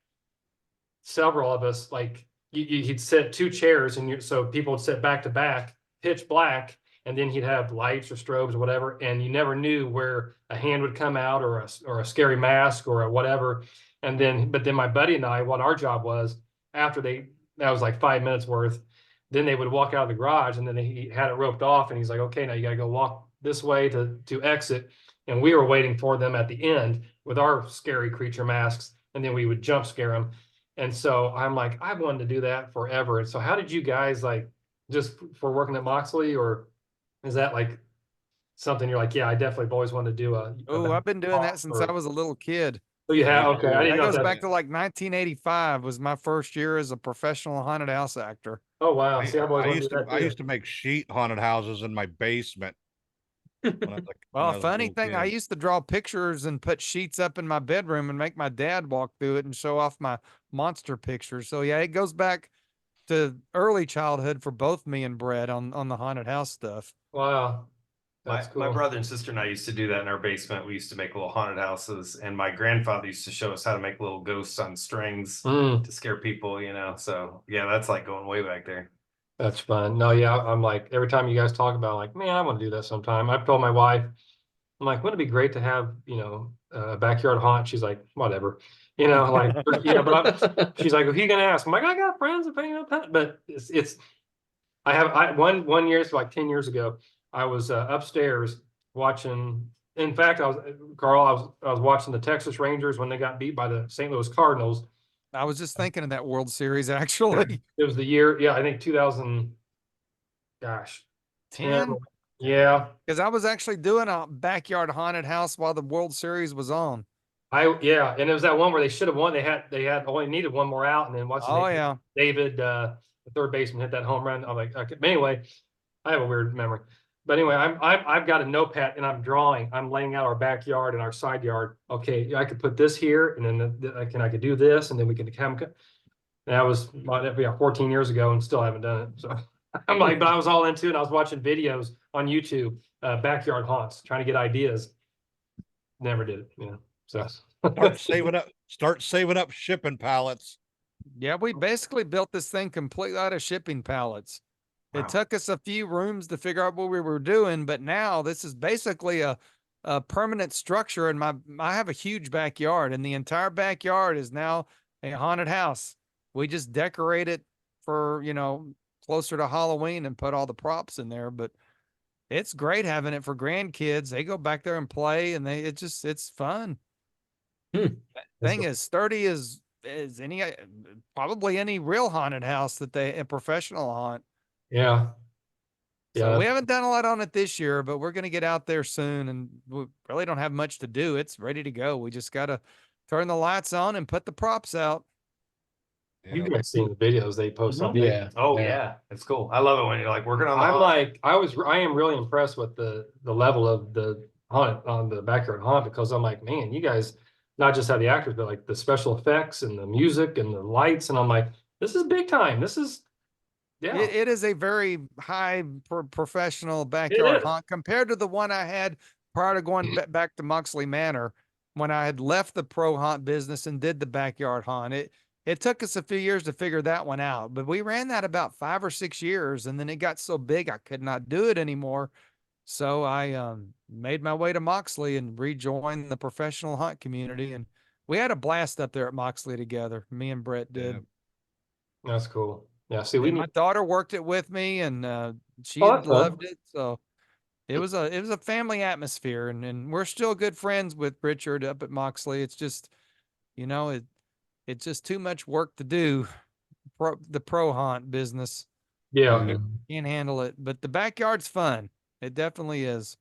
several of us, like he'd set 2 chairs, and so people would sit back to back, pitch black, and then he'd have lights or strobes or whatever, and you never knew where a hand would come out, or a scary mask or a whatever. But then my buddy and I, what our job was, after that was like 5 minutes worth, then they would walk out of the garage, and then he had it roped off, and he's like, okay, now you got to go walk this way to exit. And we were waiting for them at the end with our scary creature masks, and then we would jump scare them. And so I'm like, I've wanted to do that forever. And so how did you guys, like, just for working at Moxley, or is that like something you're like, yeah, I definitely have always wanted to do Oh, I've been doing that since I was a little kid. Oh, you have? Okay. I didn't That know goes back to like 1985 was my first year as a professional haunted house actor. Oh, wow. See, I've always I wanted used to do to that I too. used to make sheet haunted houses in my basement. Well, funny thing, I used to draw pictures and put sheets up in my bedroom and make my dad walk through it and show off my monster pictures. So yeah, it goes back to early childhood for both me and Brett on the haunted house stuff. Wow. My, That's cool. my brother and sister and I used to do that in our basement. We used to make little haunted houses, and my grandfather used to show us how to make little ghosts on strings Mm, to scare people, So yeah, that's like going way back there. that's fun. No, yeah, I'm like, every time you guys talk about like, man, I want to do that sometime. I've told my wife, I'm like, wouldn't it be great to have, a backyard haunt? She's like, whatever, like, yeah, she's like, who you gonna ask? I'm like, I got friends, but one year, so like 10 years ago, I was upstairs watching. In fact, I was watching the Texas Rangers when they got beat by the St. Louis Cardinals. I was just thinking of that World Series actually. It was the year, yeah, I think 2000, gosh, 10, 10? yeah. Because I was actually doing a backyard haunted house while the World Series was on. Yeah, and it was that one where they should have won. They had only needed one more out, and then Oh yeah. David, the third baseman, hit that home run. I'm like, okay. But anyway, I have a weird memory. But anyway, I've got a notepad and I'm drawing. I'm laying out our backyard and our side yard. Okay, I could put this here, and then I could do this, and then we can have them. And that was 14 years ago, and still haven't done it. So I'm like, but I was all into it. I was watching videos on YouTube, backyard haunts, trying to get ideas. Never did it, So Start saving up shipping pallets. Yeah, we basically built this thing completely out of shipping pallets. Wow. It took us a few rooms to figure out what we were doing, but now this is basically a permanent structure. And I have a huge backyard, and the entire backyard is now a haunted house. We just decorate it for, closer to Halloween and put all the props in there. But it's great having it for grandkids. They go back there and play, and it's fun. Thing is, sturdy as any, probably any real haunted house a professional haunt. yeah. So Yeah. we haven't done a lot on it this year, but we're going to get out there soon, and we really don't have much to do. It's ready to go. We just got to turn the lights on and put the props out. You guys seen the videos they post on Facebook. Yeah. Oh yeah, it's cool. I love it when you're like working on the I'm haunt. like, I am really impressed with the level of the haunt on the backyard haunt, because I'm like, man, you guys not just have the actors, but like the special effects and the music and the lights. And I'm like, this is big time. This is, yeah. It is a very high professional It backyard is. haunt compared to the one I had prior to going back to Moxley Manor, when I had left the pro haunt business and did the backyard haunt. It took us a few years to figure that one out, but we ran that about 5 or 6 years, and then it got so big I could not do it anymore. So I made my way to Moxley and rejoined the professional hunt community, and we had a blast up there at Moxley together. Me and Brett did. Yeah. That's cool. Yeah. See, we And my need, daughter worked it with me, and she Oh, that's fun. loved it. So it was a family atmosphere, and we're still good friends with Richard up at Moxley. It's just, it's just too much work to do. The pro hunt business. yeah. Can't handle it, but the backyard's fun. It definitely is.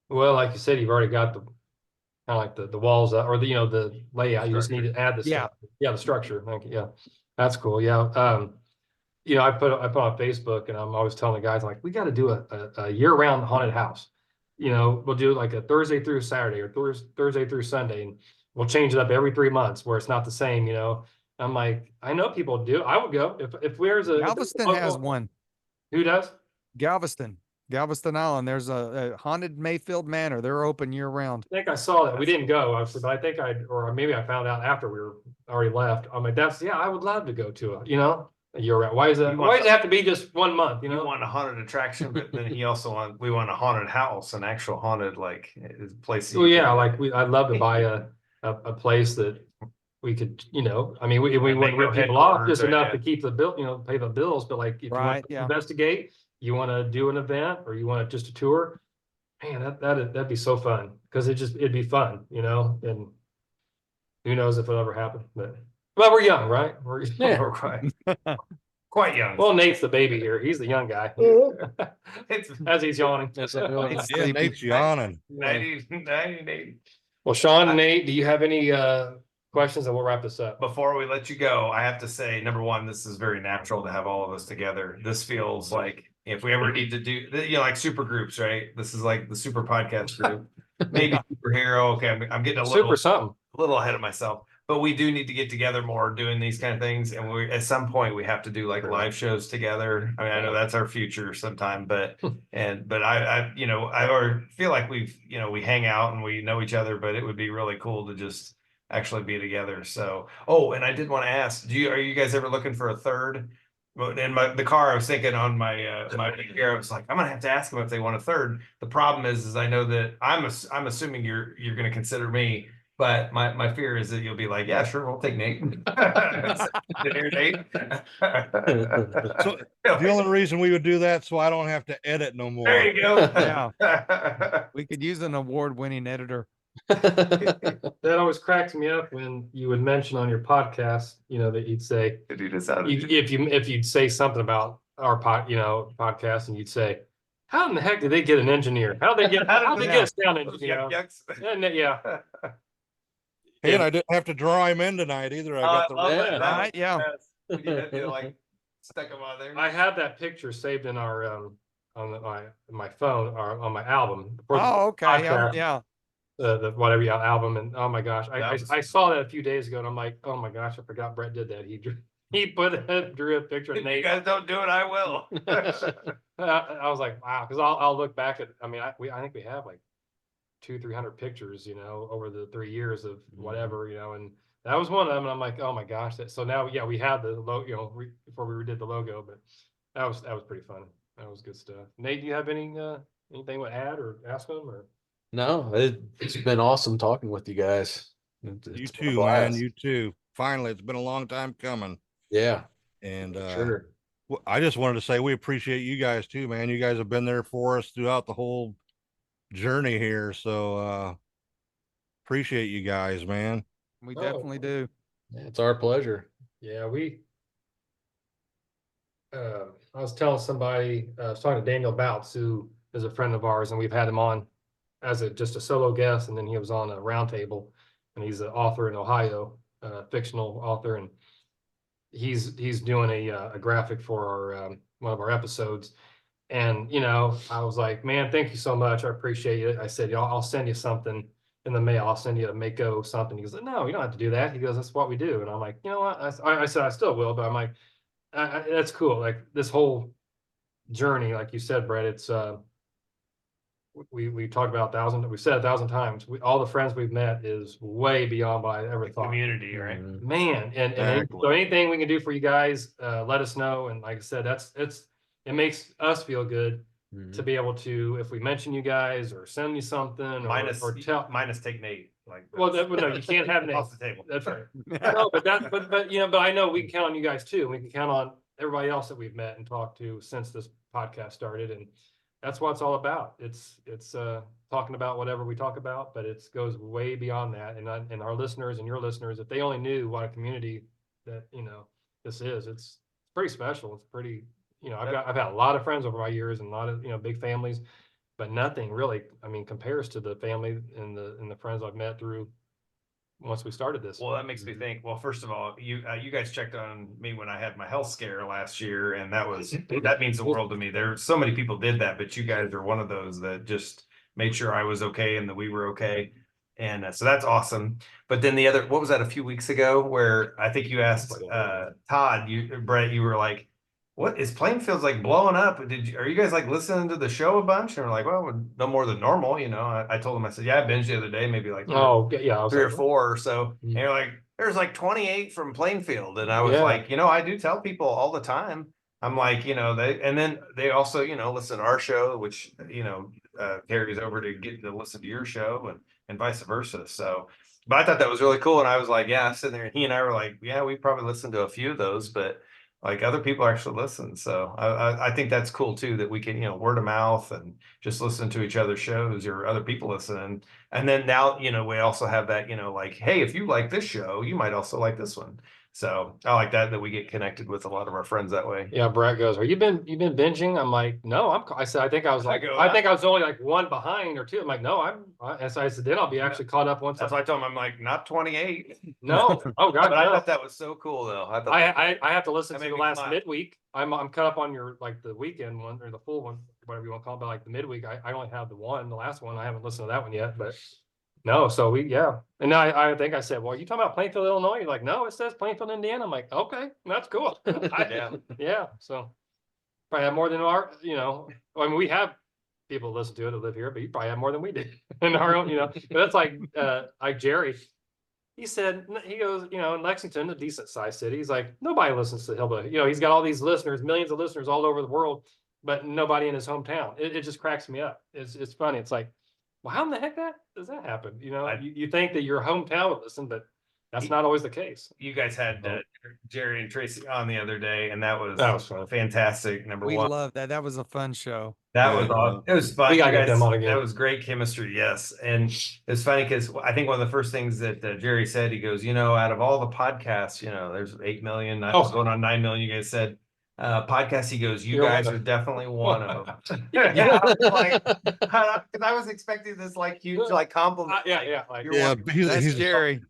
Well, like you said, you've already got the kind of like the walls up, or the layout. You just need to add the stuff. Yeah, the structure. Thank you. Yeah, that's cool. Yeah. I put on Facebook, and I'm always telling the guys, like, we got to do a year-round haunted house. We'll do like a Thursday through Saturday, or Thursday through Sunday, and we'll change it up every 3 months where it's not the same. I'm like, I know people do. I would go if there's a Galveston has one. Who does? Galveston Island. There's a haunted Mayfield Manor. They're open year round. I think I saw that. We didn't go, obviously, but I think or maybe I found out after we were already left. I'm like, I would love to go to a year round. Why does it have to be just 1 month? You want a haunted attraction, but then we want a haunted house, an actual haunted place. Oh yeah, I'd love to buy a place that we could, I mean, we wouldn't rip people off just enough to keep the bill, pay the bills, but like if you want to investigate, you want to do an event, or you want just a tour, man, that'd be so fun, because it'd be fun, and who knows if it'll ever happen, but we're young, right? We're quite young. Well, Nate's the baby here. He's the young guy. As he's yawning. Yeah, Nate's yawning. 90. Well, Shawn and Nate, do you have any questions, and we'll wrap this up? Before we let you go, I have to say, number one, this is very natural to have all of us together. This feels like if we ever need to do, like super groups, right? This is like the super podcast group, maybe superhero. Okay, I'm getting a little something. A little ahead of myself, but we do need to get together more doing these kind of things. And we, at some point, we have to do like live shows together. I mean, I know that's our future sometime, but I or feel like we hang out and we know each other, but it would be really cool to just actually be together. So, oh, and I did want to ask, are you guys ever looking for a third? Well, in the car, I was thinking on my my here, I was like, I'm gonna have to ask them if they want a third. The problem is I know that I'm assuming you're gonna consider me, but my fear is that you'll be like, yeah, sure, we'll take Nate. Here, Nate. So the only reason we would do that so I don't have to edit no more. There you go. Yeah. We could use an award-winning editor. That always cracks me up when you would mention on your podcast, that you'd say, if you'd say something about our podcast, and you'd say, how in the heck did they get an engineer? How they get a sound engineer? Yeah. And I didn't have to draw him in tonight either. I got the Right, yeah. Like stuck him on there. I have that picture saved in our on my phone or on my album. Oh, okay. Yeah. The whatever album, and oh my gosh, I saw that a few days ago, and I'm like, oh my gosh, I forgot Brett did that. He drew a picture of Nate. If you guys don't do it, I will. I was like, wow, because I'll look back at. I mean, I think we have like 200-300 pictures, over the 3 years of whatever, and that was one of them. And I'm like, oh my gosh, so now, yeah, we had the logo, before we redid the logo, but that was pretty fun. That was good stuff. Nate, do you have anything to add or ask them or? No, it's been awesome talking with you guys. You too, man. You too. Finally, it's been a long time coming. Yeah. And sure. I just wanted to say we appreciate you guys too, man. You guys have been there for us throughout the whole journey here. So appreciate you guys, man. We definitely do. Yeah, it's our pleasure. Yeah, I was telling somebody, I was talking to Daniel Bouts, who is a friend of ours, and we've had him on as just a solo guest, and then he was on a roundtable, and he's an author in Ohio, fictional author, and he's doing a graphic for our one of our episodes. And I was like, man, thank you so much, I appreciate it. I said, I'll send you something in the mail. I'll send you a Mako something. He goes, no, you don't have to do that. He goes, that's what we do. And I'm like, you know what? I said I still will, but I'm like, that's cool. Like this whole journey, like you said, Brett, it's we talked about we've said 1,000 times. All the friends we've met is way beyond what I ever thought. Community, right? Man, and so anything we can do for you guys, let us know. And like I said, it makes us feel good to be able to, if we mention you guys or send you something minus take Nate. Like, well, no, you can't have Nate off the table. That's right. No, but I know we can count on you guys too. We can count on everybody else that we've met and talked to since this podcast started, and that's what it's all about. It's talking about whatever we talk about, but it goes way beyond that. And our listeners and your listeners, if they only knew what a community that this is, it's pretty special. It's pretty. I've had a lot of friends over my years and a lot of big families, but nothing really, compares to the family and the friends I've met through once we started this. Well, that makes me think, well, first of all, you guys checked on me when I had my health scare last year, and that means the world to me. There's so many people did that, but you guys are one of those that just made sure I was okay and that we were okay. And so that's awesome. But then what was that, a few weeks ago, where I think you asked Todd, Brett, you were like, what is Plainfield's like blowing up? Are you guys like listening to the show a bunch? And we're like, well, no more than normal, I told him, I said, yeah, I binged the other day, maybe like three or four or so. And you're like, there's like 28 from Plainfield. And I was like, I do tell people all the time. I'm like, they also, listen to our show, which, carries over to get to listen to your show and vice versa. So, but I thought that was really cool. And I was like, yeah, sitting there, and he and I were like, yeah, we probably listened to a few of those, but like other people actually listen. So I think that's cool too, that we can, word of mouth and just listen to each other's shows or other people listening. And then now, we also have that, like, hey, if you like this show, you might also like this one. So I like that we get connected with a lot of our friends that way. Yeah, Brett goes, you've been binging? I'm like, no, I said, I think I was only like one behind or two. I'm like, no, and so I said, then I'll be actually caught up once. That's why I told him, I'm like, not 28. No. Oh God. But I thought that was so cool though. I have to listen to the last midweek. I'm caught up on your, like the weekend one or the full one, whatever you want to call it, but like the midweek, I only have the last one. I haven't listened to that one yet, but No, so yeah. And I think I said, well, you talking about Plainfield, Illinois? You're like, no, it says Plainfield, Indiana. I'm like, okay, that's cool. Yeah. So probably have more than our, I mean, we have people listen to it that live here, but you probably have more than we do in our own, but that's like Jerry. He said, he goes, in Lexington, a decent sized city, he's like, nobody listens to Hillbilly. He's got all these listeners, millions of listeners all over the world, but nobody in his hometown. It just cracks me up. It's funny. It's like, well, how in the heck does that happen? You think that your hometown would listen, but that's not always the case. You guys had Jerry and Tracy on the other day, and that was fun. fantastic. Number We one. love that. That was a fun show. That Yeah, was awesome. It was fun. We gotta You get them guys- on again. That was great chemistry. Yes. And it's funny because I think one of the first things that Jerry said, he goes, out of all the podcasts, there's 8 million, going on 9 million. You guys said podcasts. He goes, you You're guys one are of- definitely one of them. Yeah. I was like, because I was expecting this like huge like compliment. Yeah. Like, You're Yeah, one- That's Jerry.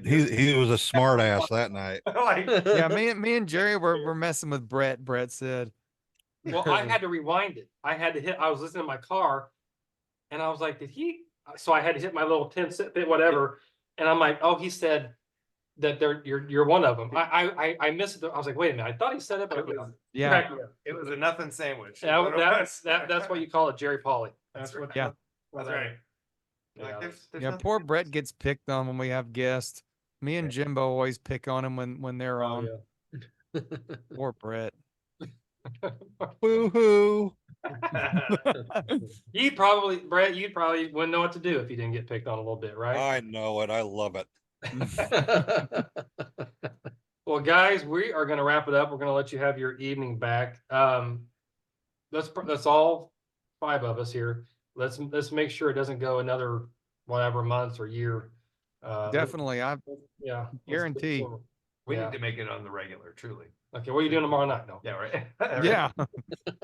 he was a smart ass that night. like, Yeah, me and Jerry were messing with Brett. Brett said, well, I had to rewind it. I was listening to my car and I was like, so I had to hit my little 10 bit, whatever. And I'm like, oh, he said that you're one of them. I missed it. I was like, wait a minute. I thought he said it, but it was, yeah, it was a nothing sandwich. that's what you call it, Jerry Pauly. That's what, yeah. That's right. Yeah. Like, there's yeah. nothing- Poor Brett gets picked on when we have guests. Me and Jimbo always pick on him when they're Oh, on. yeah. Poor Brett. Woohoo! Brett, you probably wouldn't know what to do if you didn't get picked on a little bit, right? I know it. I love it. Well, guys, we are going to wrap it up. We're going to let you have your evening back. That's all 5 of us here. Let's make sure it doesn't go another whatever months or year. Definitely, I Yeah. Guarantee. We Yeah. need to make it on the regular, truly. Okay, what are you doing tomorrow night? No. Yeah, right. yeah.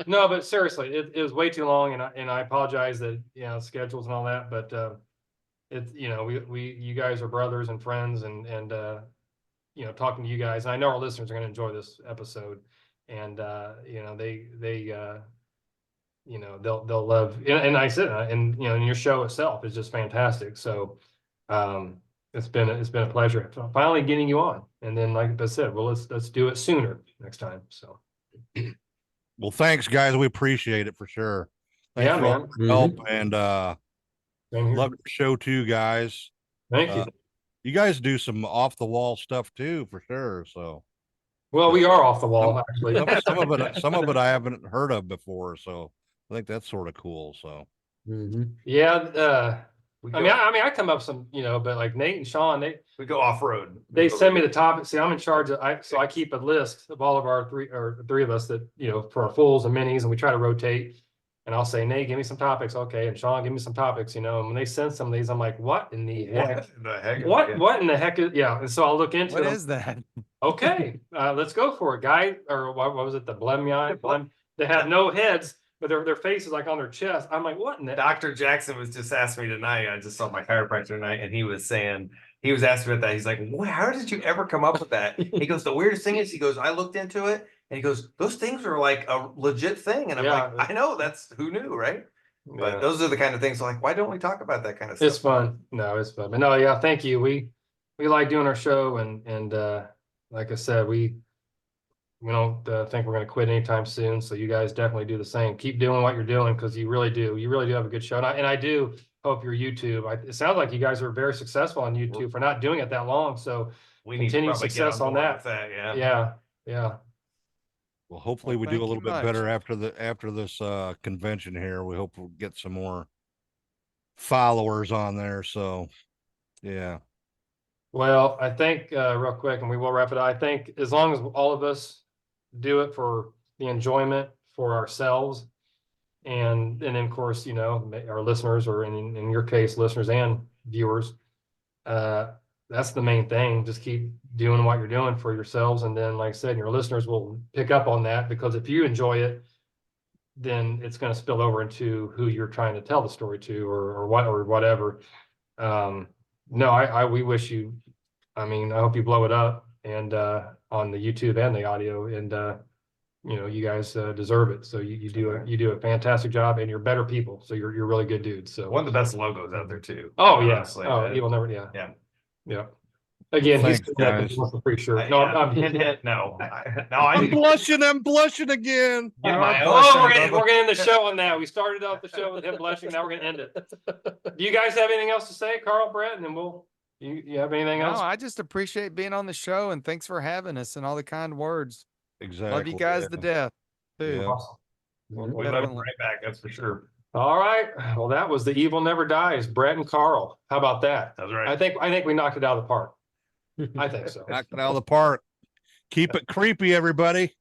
No, but seriously, it was way too long, and I apologize that schedules and all that, but it's you guys are brothers and friends, and talking to you guys, and I know our listeners are going to enjoy this episode, and they'll love, and I said, and your show itself is just fantastic. So it's been a pleasure finally getting you on, and then like I said, well, let's do it sooner next time. So Well, thanks, guys. We appreciate it for sure. Thanks yeah, for all man. your help, and Same here. love your show too, guys. Thank you. You guys do some off the wall stuff too, for sure. So Well, we are off the wall, actually. some of it I haven't heard of before, so I think that's sort of cool. So Yeah, I mean, I come up with some, but like Nate and Sean, we go off road. they send me the topic. See, I'm in charge of, so I keep a list of all of our three of us that, for our fulls and minis, and we try to rotate. And I'll say, Nate, give me some topics. Okay. And Sean, give me some topics, and when they send some of these, I'm like, what in the heck? What in the heck is, yeah. And so I'll look into What them. is that? Okay, let's go for it, guy. Or what was it? The Blem. They have no heads, but their face is like on their chest. I'm like, what in the Dr. Jackson was just asking me tonight. I just saw my chiropractor tonight, and he was asking about that. He's like, how did you ever come up with that? He goes, the weirdest thing is, he goes, I looked into it, and he goes, those things are like a legit thing. And I'm like, I know, that's who knew, right? But those are the kind of things like, why don't we talk about that kind of stuff? It's fun. No, it's fun. But no, yeah, thank you. We like doing our show, and like I said, we don't think we're going to quit anytime soon. So you guys definitely do the same. Keep doing what you're doing, because you really do. You really do have a good show. And I do hope your YouTube. It sounds like you guys are very successful on YouTube for not doing it that long. So We need to continued probably success get on board that. with Yeah. Yeah. well, hopefully Well, we do a thank little you bit better much. after this convention here. We hope we'll get some more followers on there. So yeah. Well, I think real quick, and we will wrap it up. I think as long as all of us do it for the enjoyment for ourselves, and then of course, our listeners, or in your case, listeners and viewers, that's the main thing. Just keep doing what you're doing for yourselves, and then, like I said, your listeners will pick up on that, because if you enjoy it, then it's going to spill over into who you're trying to tell the story to, or whatever. No, we wish you, I hope you blow it up, and on the YouTube and the audio, and you guys deserve it. So you do a fantastic job, and you're better people. So you're really good dudes. So One of the best logos out there too. oh yeah, honestly, you'll never yeah. yeah. Again, Thanks, he's got guys. a free shirt. No, No, I'm hint, hint, no. No, I'm blushing. I'm blushing again. Get You my are own- blushing, we're Bubba. gonna end the show on that. We started off the show with him blushing. Now we're gonna end it. Do you guys have anything else to say, Carl, Brett, and then you have anything No, else? I just appreciate being on the show and thanks for having us and all the kind words. Exactly. Love you guys to death. Too. Yeah. Awesome. We love him Definitely. right back, that's for sure. All right. Well, that was the Evil Never Dies, Brett and Carl. How about that? That's right. I think we knocked it out of the park. I think so. Knocked it out of the park. Keep it creepy, everybody.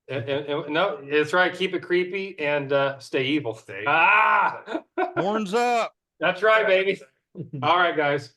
No, it's right. Keep it creepy and stay evil. Stay- Ah, Horns up. that's right, baby. All right, guys.